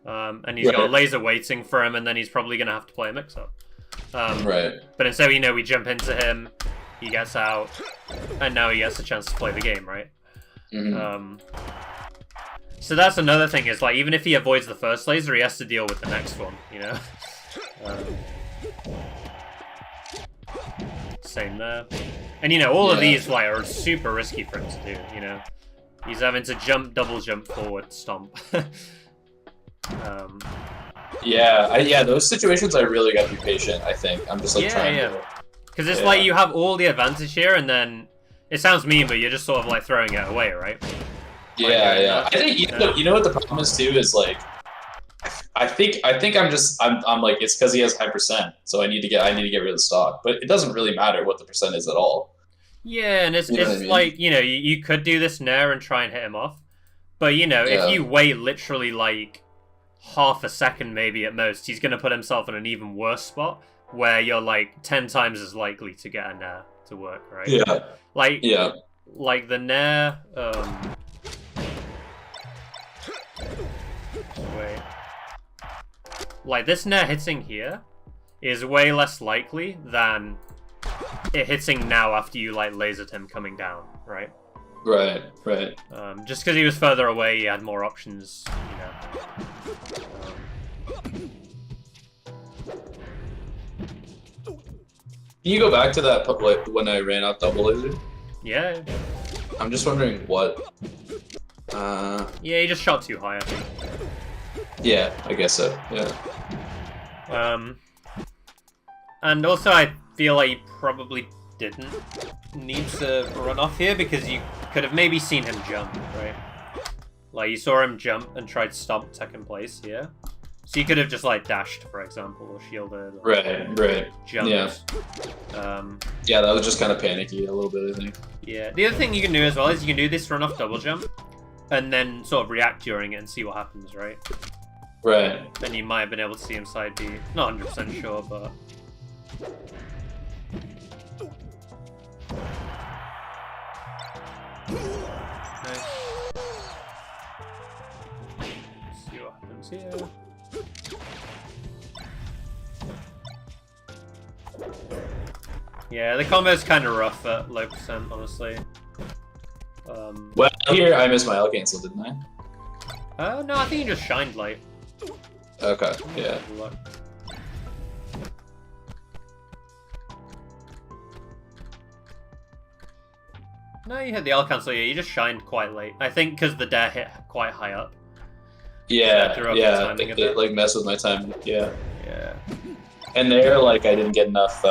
And he's got a laser waiting for him, and then he's probably going to have to play a mix-up. But instead, you know, we jump into him, he gets out, and now he gets a chance to play the game, right? So that's another thing, is like, even if he avoids the first laser, he has to deal with the next one, you know? Same there. And, you know, all of these, like, are super risky for him to do, you know? He's having to jump, double jump, forward, stomp. Those situations I really gotta be patient, I think. I'm just, like, trying to... Because it's like you have all the advantage here, and then... It sounds mean, but you're just sort of, like, throwing it away, right? I think, you know what the problem is, too, is, like... I think I'm like, it's because he has high percent, so I need to get rid of the stock. But it doesn't really matter what the percent is at all. Yeah, and it's I mean? like, you know, you could do this nair and try and hit him off. But, you know, if you wait literally, like, half a second maybe at most, he's going to put himself in an even worse spot where you're, like, 10 times as likely to get a nair to work, right? Yeah. Like the nair, Like, this Nair hitting here is way less likely than it hitting now after you, like, lasered him coming down, right? Right. Just because he was further away, he had more options, Can you go back to that like when I ran out double laser? Yeah. I'm just wondering what. Yeah, he just shot too high, I think. Yeah, I guess so. Yeah. And also I feel like you probably didn't need to run off here because you could have maybe seen him jump, right? Like, you saw him jump and tried to stomp tech in place here. So you could have just, like, dashed, for example, or shielded. Or Right. Jumped. Yeah. Yeah, that was just kind of panicky a little bit, I think. Yeah. The other thing you can do as well is you can do this run off double jump and then sort of react during it and see what happens, right? Right. Then you might have been able to see him side B. Not 100% sure, but... Nice. See what happens here. Yeah, the combo's kind of rough at low percent, honestly. Well, here I missed my L cancel, didn't I? No, I think you just shined light. Okay. Yeah. Luck. No, you hit the L cancel. Yeah, you just shined quite late. I think because the dare hit quite high up. Yeah. So Yeah. It like messed with my time. Yeah. Yeah. And there, like, I didn't get enough,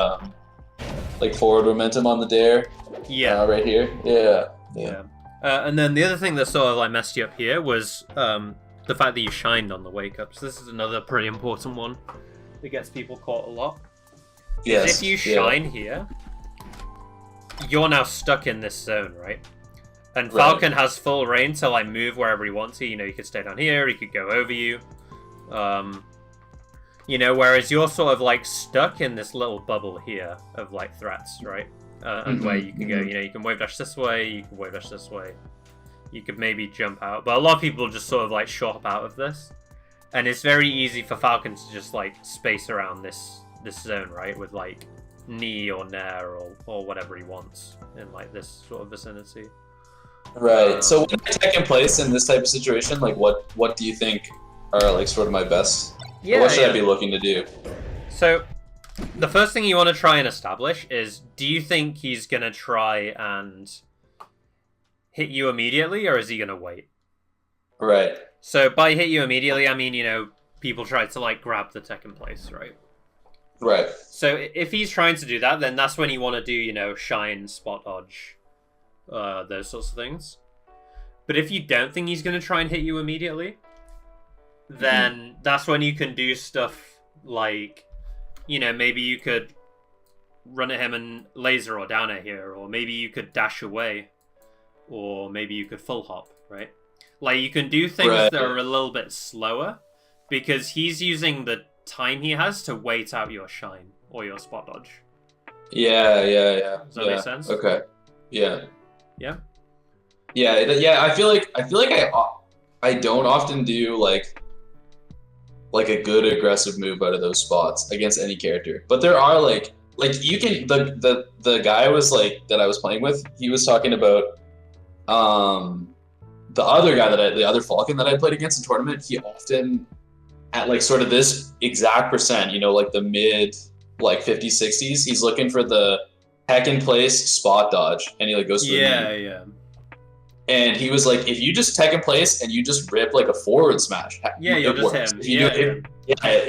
like, forward momentum on the dare. Yeah. Right here. Yeah. And then the other thing that sort of like messed you up here was the fact that you shined on the wake up. So this is another pretty important one that gets people caught a lot. Yes. If you shine here, you're now stuck in this zone, right? And Falcon has full reign to like move wherever he wants to. You know, he could stay down here, he could go over you. You know, whereas you're sort of like stuck in this little bubble here of like threats, right? And where you can go, you know, you can wave dash this way, you can wave dash this way. You could maybe jump out, but a lot of people just sort of like shop out of this. And it's very easy for Falcon to just like space around this zone, right? With like knee or nair or whatever he wants in like this sort of vicinity. Right. So when I tech in place in this type of situation, like what do you think are like sort of my best? Yeah. What should I be looking to do? So the first thing you want to try and establish is, do you think he's going to try and hit you immediately, or is he going to wait? Right. So by hit you immediately, I mean, you know, people try to like grab the tech in place, right? Right. So if he's trying to do that, then that's when you want to do, you know, shine, spot dodge, those sorts of things. But if you don't think he's going to try and hit you immediately, then that's when you can do stuff like, you know, maybe you could run at him and laser or down at here, or maybe you could dash away, or maybe you could full hop, right? Like, you can do things that are a little bit slower, because he's using the time he has to wait out your shine or your spot dodge. Yeah. Does that make sense? Okay. Yeah. Yeah? Yeah, I feel like I don't often do like a good aggressive move out of those spots against any character. But there are like you can the guy was like that I was playing with, he was talking about the other guy the other Falcon that I played against in tournament, he often at like sort of this exact percent, you know, like the mid like 50s, 60s, he's looking for the heck in place spot dodge, and he like goes to the knee. Yeah. And he was like, if you just tech in place and you just rip like a forward smash, you'll just hit him.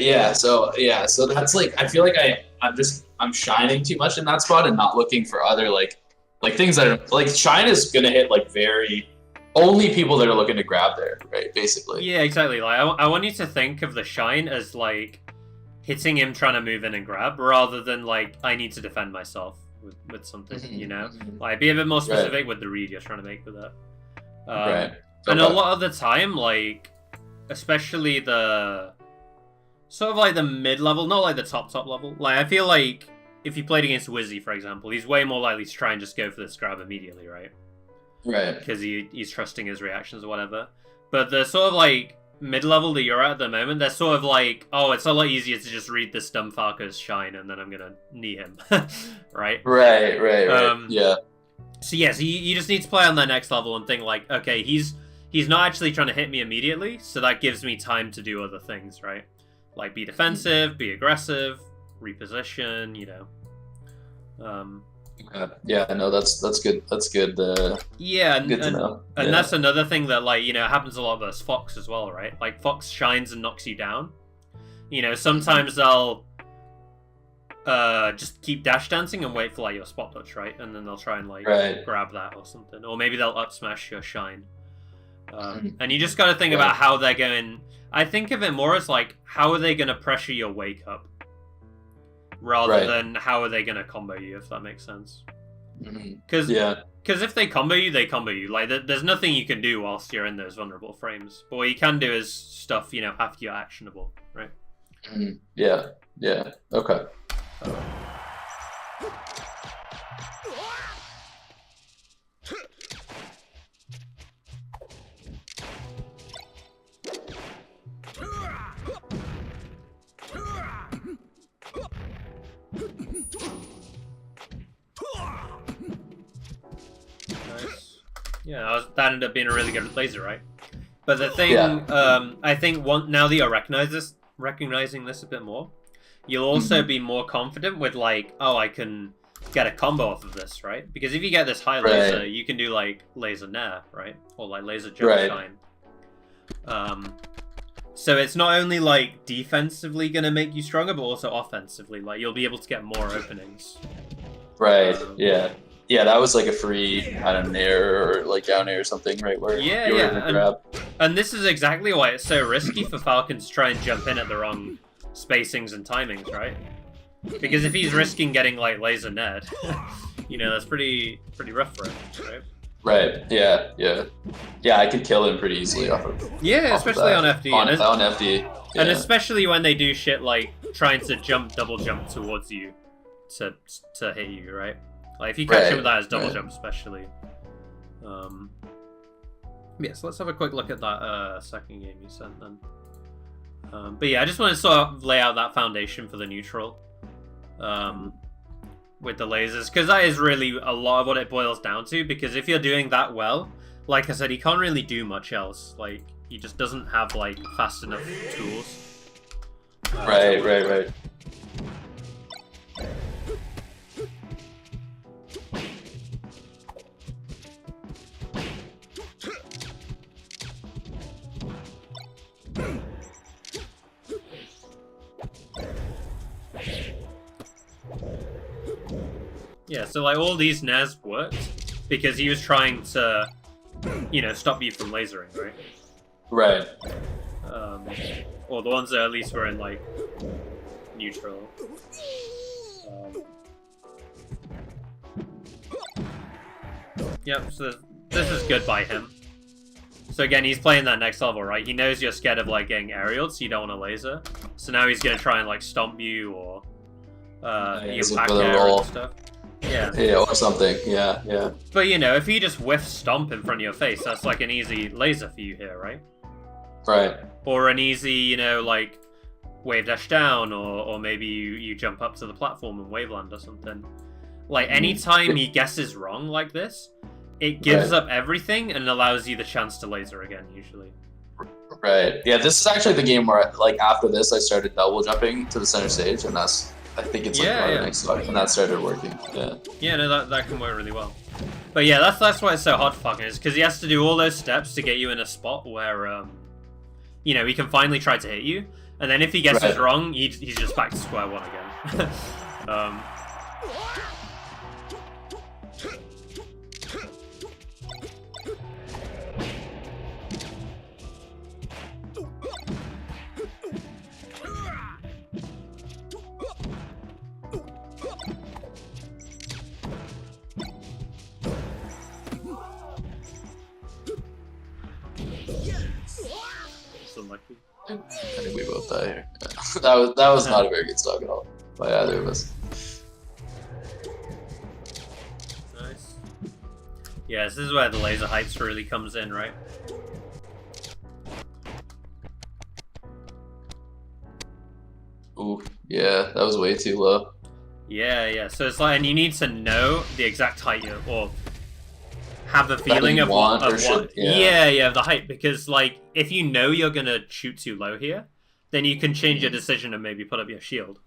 Yeah. So that's like, I feel like I'm shining too much in that spot and not looking for other like things that are like, shine is gonna hit like only people that are looking to grab there, right? Basically. Yeah, exactly. Like I want you to think of the shine as like hitting him trying to move in and grab, rather than like I need to defend myself with something, you know? Like, be a bit more specific with the read you're trying to make with it. Right. And a lot of the time, like, especially the sort of like the mid-level, not like the top level. Like, I feel like if you played against Wizzy, for example, he's way more likely to try and just go for this grab immediately, right? Right. Because he's trusting his reactions or whatever. But the sort of like mid-level that you're at the moment, they're sort of like, oh, it's a lot easier to just read this dumb Falco's shine, and then I'm gonna knee him, right? Right. Yeah. So yes, you just need to play on that next level and think like, okay, he's not actually trying to hit me immediately, so that gives me time to do other things, right? Like be defensive, be aggressive, reposition, you know. Yeah, no, that's good. That's good. Yeah, good to know. And that's another thing that, like, you know, happens a lot versus Fox as well, right? Like Fox shines and knocks you down. You know, sometimes they'll just keep dash dancing and wait for like your spot touch, right? And then they'll try and like grab that or something, or maybe they'll up smash your shine. And you just got to think about how they're going. I think of it more as like, how are they going to pressure your wake up, rather than how are they going to combo you, if that makes sense. Because if they combo you, they combo you. Like there's nothing you can do whilst you're in those vulnerable frames. But what you can do is stuff, you know, after you're actionable, right? Yeah. Okay. Nice. Yeah, that ended up being a really good laser, right? But the thing, I think now that you're recognizing this a bit more, you'll also be more confident with like, oh, I can get a combo off of this, right? Because if you get this high laser, you can do like laser nair, right? Or like laser jump shine. So it's not only like defensively gonna make you stronger, but also offensively. Like you'll be able to get more openings. Right. Yeah, that was like a free, I don't know, nair or like down air or something, right? Where you were able to grab. And this is exactly why it's so risky for Falcon to try and jump in at the wrong spacings and timings, right? Because if he's risking getting like laser ned, you know, that's pretty rough for him, right? Right. Yeah. I could kill him pretty easily off of. Especially on FD. On FD. Yeah. And especially when they do shit like trying to double jump towards you to hit you, right? Like if you catch him with that as double jump, especially. Yeah, so let's have a quick look at that second game you sent then. But yeah, I just want to sort of lay out that foundation for the neutral with the lasers, because that is really a lot of what it boils down to. Because if you're doing that well, like I said, he can't really do much else. Like he just doesn't have like fast enough tools. Right. Yeah, so like all these nairs worked because he was trying to, you know, stop you from lasering, right? Right. Or the ones that at least were in like neutral. Yep, so this is good by him. So again, he's playing that next level, right? He knows you're scared of like getting aerialed, so you don't want to laser. So now he's gonna try and like stomp you or you pack air and stuff. Yeah, or something. Yeah. But you know, if he just whiffs stomp in front of your face, that's like an easy laser for you here, right? Right. Or an easy, you know, like wave dash down, or maybe you jump up to the platform and wave land or something. Like anytime he guesses wrong like this, it gives up everything and allows you the chance to laser again, usually. Right. Yeah, this is actually the game where, like, after this, I started double jumping to the center stage, and that's, I think it's like the next slide, and that started working. Yeah, no, that can work really well. But yeah, that's why it's so hard for Falcon, is because he has to do all those steps to get you in a spot where, you know, he can finally try to hit you, and then if he gets it wrong, he's just back to square one again. Unlucky. I think we both die here. that was not a very good stock at all by either of us. Nice. Yeah, this is where the laser hypes really comes in, right? that was way too low. Yeah. So it's like, and you need to know the exact height or have the feeling of what. Yeah, the height, because like if you know you're gonna shoot too low here, then you can change your decision and maybe put up your shield.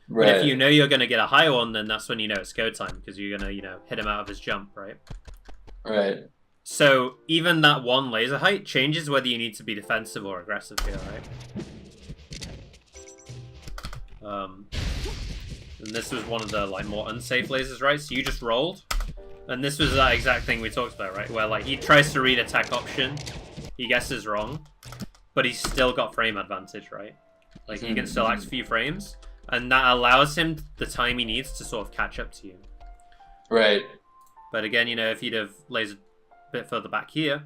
Right. But if you know you're gonna get a high one, then that's when you know it's go time, because you're gonna hit him out of his jump, right? Right. So even that one laser height changes whether you need to be defensive or aggressive here, right? And this was one of the like more unsafe lasers, right? So you just rolled, and this was that exact thing we talked about, right? Where like he tries to read attack option, he guesses wrong, but he's still got frame advantage, right? Like he can still act a few frames, and that allows him the time he needs to sort of catch up to you. Right. But again, if you'd have lasered a bit further back here,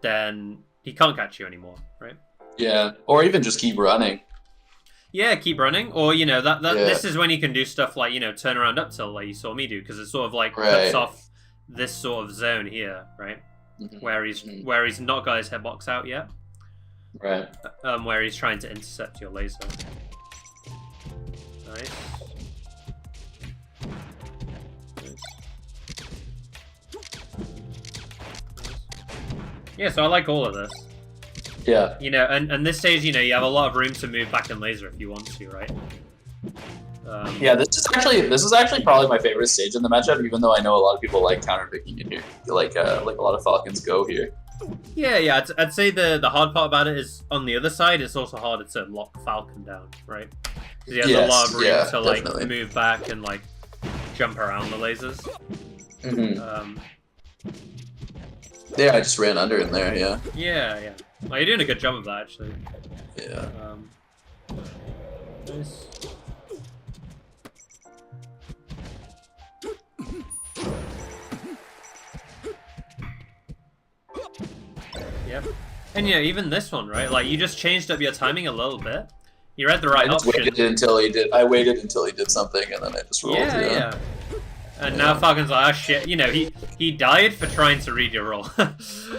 then he can't catch you anymore, right? Yeah, or even just keep running. Yeah, keep running, or this is when you can do stuff like turn around up tilt, like you saw me do, because it sort of like cuts off this sort of zone here, right? Where he's not got his hitbox out yet, right? Where he's trying to intercept your laser. Nice. Yeah, so I like all of this. Yeah. And this stage, you have a lot of room to move back and laser if you want to, right? Yeah, this is actually probably my favorite stage in the matchup, even though I know a lot of people like counterpicking it here. Like a lot of Falcons go here. Yeah. I'd say the hard part about it is on the other side. It's also harder to lock Falcon down, right? Because he has a lot of room to like definitely move back and like jump around the lasers. Yeah, I just ran under in there. Yeah. Yeah. Well, you're doing a good job of that, actually. Yeah. Nice. Yep. And even this one, right? Like, you just changed up your timing a little bit. You read the right option. I waited until he did something, and then I just rolled. Yeah. And now Falcon's like, oh shit, he died for trying to read your roll.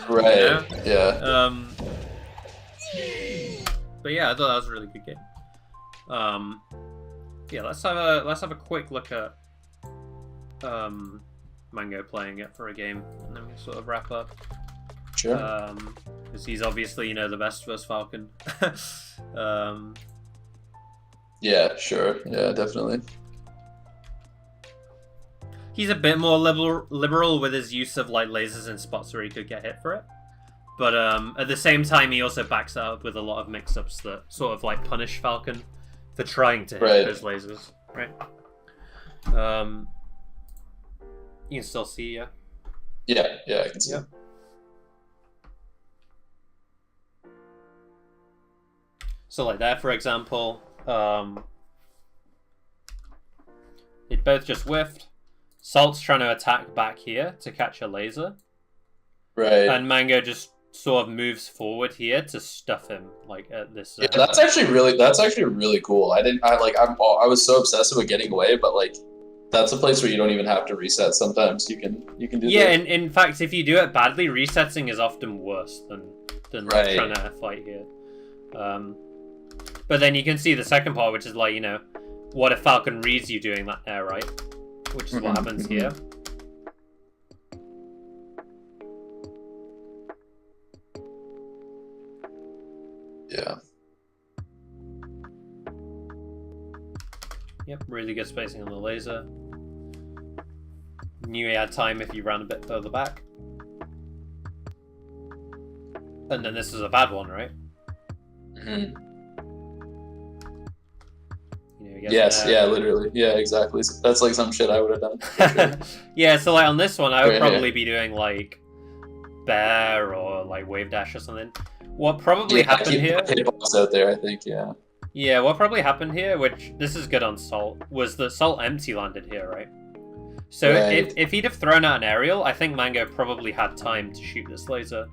Right. Yeah. But yeah, I thought that was a really good game. Yeah, let's have a quick look at Mango playing it for a game, and then we'll sort of wrap up. Sure. Because he's obviously the best versus Falcon. Yeah, sure. Yeah, definitely. He's a bit more liberal with his use of like lasers and spots where he could get hit for it. But at the same time, he also backs that up with a lot of mix-ups that sort of like punish Falcon for trying to hit those lasers, right? You can still see, yeah? Yeah, I can see. Yep. So like there, for example, it both just whiffed. Salt's trying to attack back here to catch a laser. Right. And Mango just sort of moves forward here to stuff him, like at this. Yeah, that's actually really cool. I was so obsessive with getting away, but like, that's a place where you don't even have to reset. Sometimes you can do. Yeah, and in fact, if you do it badly, resetting is often worse than like trying to fight here. But then you can see the second part, which is like, what if Falcon reads you doing that there, right? Which is what happens here. Yeah. Yep, really good spacing on the laser. Knew he had time if you ran a bit further back. And then this is a bad one, right? Yes, yeah, literally. Yeah, exactly. So that's like some shit I would have done. Sure. Yeah, so like on this one, I would probably be doing like bear or like wave dash or something. What probably happened here? Hitbox out there, I think. Yeah. Yeah, what probably happened here, which this is good on Salt, was that Salt empty landed here, right? So if he'd have thrown out an aerial, I think Mango probably had time to shoot this laser.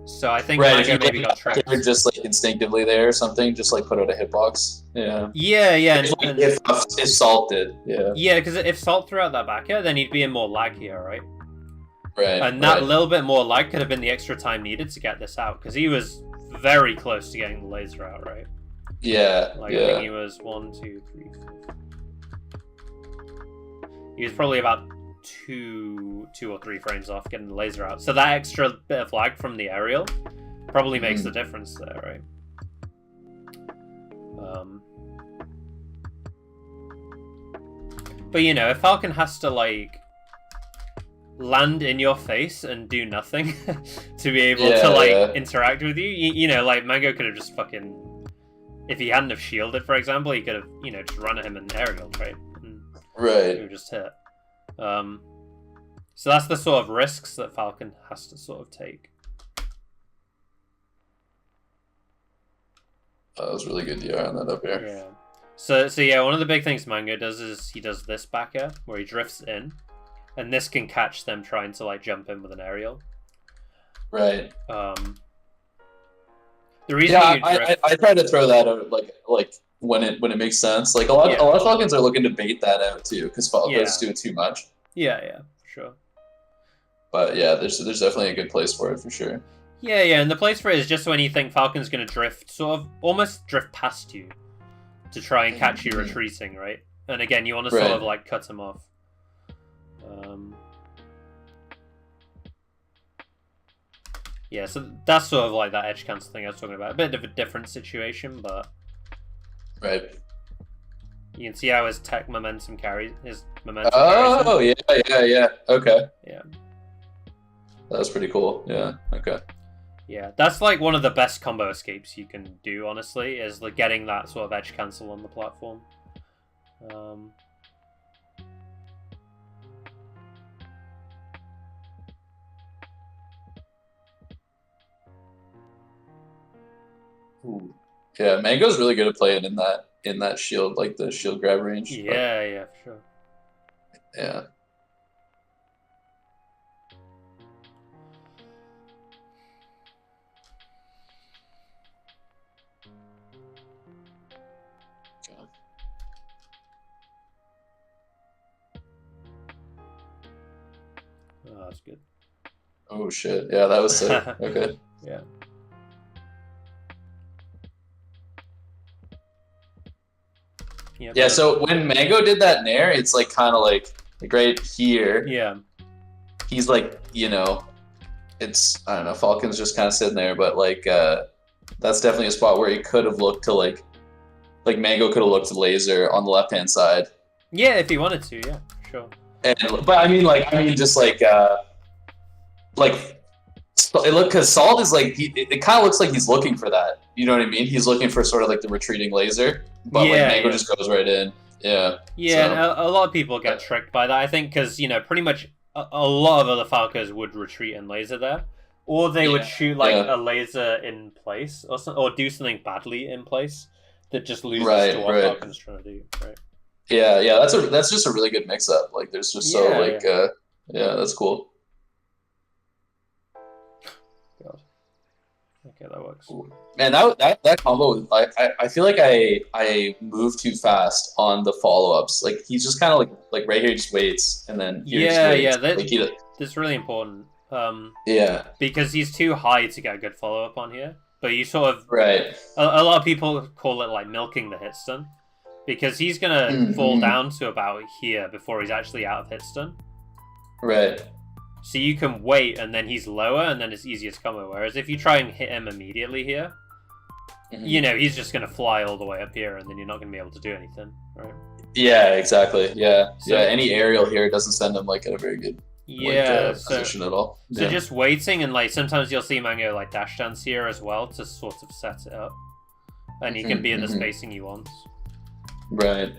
So I think Mango maybe got trapped. Just like instinctively there or something, just like put out a hitbox. Yeah. Yeah. If Salt did, yeah. Yeah, because if Salt threw out that back air, then he'd be in more lag here, right? Right. And that little bit more lag could have been the extra time needed to get this out, because he was very close to getting the laser out, right? Yeah, Like, yeah. I think he was 1, 2, 3, 4. He was probably about two or three frames off getting the laser out. So that extra bit of lag from the aerial probably makes the difference there, right? But you know, if Falcon has to like land in your face and do nothing to be able to like interact with you, you know, like Mango could have just fucking, if he hadn't have shielded, for example, he could have, you know, just run at him in aerial, right? And Right. he would just hit. So that's the sort of risks that Falcon has to sort of take. That was really good DR on that up here. Yeah. So yeah, one of the big things Mango does is he does this back air where he drifts in, and this can catch them trying to like jump in with an aerial. Right. The reason Yeah, you drift... I try to throw that out like when it makes sense. Like a lot of Falcons are looking to bait that out too because Falcon's doing too much. Yeah, for sure. But yeah, there's definitely a good place for it for sure. Yeah, and the place for it is just when you think Falcon's going to drift, sort of almost drift past you to try and catch you retreating, right? And again, you want to sort of like cut him off. Yeah, so that's sort of like that edge cancel thing I was talking about. A bit of a different situation, but right. You can see how his tech momentum carries his momentum. Oh, yeah. Okay. Yeah. That was pretty cool. Yeah. Okay. Yeah, that's like one of the best combo escapes you can do, honestly, is like getting that sort of edge cancel on the platform. Ooh. Yeah, Mango's really good at playing in that shield, like the shield grab range. Yeah, for sure. Yeah. Oh, that's good. Oh shit! Yeah, that was sick. Okay. Yeah. Yeah. So when Mango did that nair, it's like kind of like right here. Yeah. He's like, you know, it's I don't know. Falcon's just kind of sitting there, but like that's definitely a spot where he could have looked to like Mango could have looked to laser on the left hand side. Yeah, if he wanted to. Yeah, sure. But I mean just like it look because Salt is like it kind of looks like he's looking for that. You know what I mean? He's looking for sort of like the retreating laser, but like Mango just goes right in. Yeah. Yeah, and a lot of people get tricked by that. I think because you know pretty much a lot of other Falcons would retreat and laser there, or they would shoot like a laser in place or do something badly in place that just loses to what Falcon's trying to do. Right. Yeah. That's just a really good mix up. Like there's just that's cool. God. Okay, that works. Man, that combo, I feel like I move too fast on the follow ups. Like he's just kind of like right here he just waits and then That's really important. Yeah, because he's too high to get a good follow up on here. But you sort of a lot of people call it like milking the hit stun, because he's gonna fall down to about here before he's actually out of hit stun. Right. So you can wait, and then he's lower, and then it's easier to combo. Whereas if you try and hit him immediately here, you know, he's just going to fly all the way up here, and then you're not going to be able to do anything, right? Yeah, exactly. Yeah. Any aerial here doesn't send him, like, in a very good position at all. So just waiting, and, like, sometimes you'll see Mango, like, dash dance here as well to sort of set it up. And he can be in the spacing he wants. Right.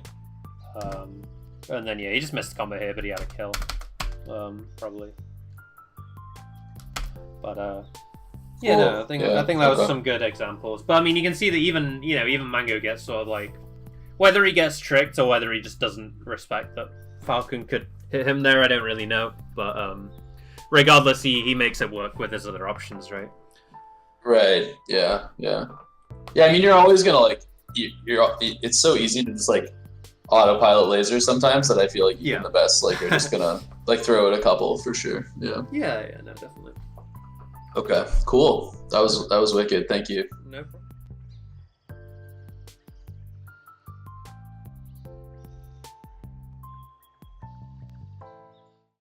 And then, he just missed the combo here, but he had a kill. Probably. But I think that was some good examples. But I mean, you can see that even Mango gets sort of like, whether he gets tricked or whether he just doesn't respect that Falcon could hit him there, I don't really know. But regardless, he makes it work with his other options, right? Right. Yeah. I mean, you're always gonna like it's so easy to just like autopilot lasers sometimes that I feel like even the best like are just gonna like throw it a couple for sure. Yeah, no, definitely. Okay, cool. That was wicked. Thank you. No problem.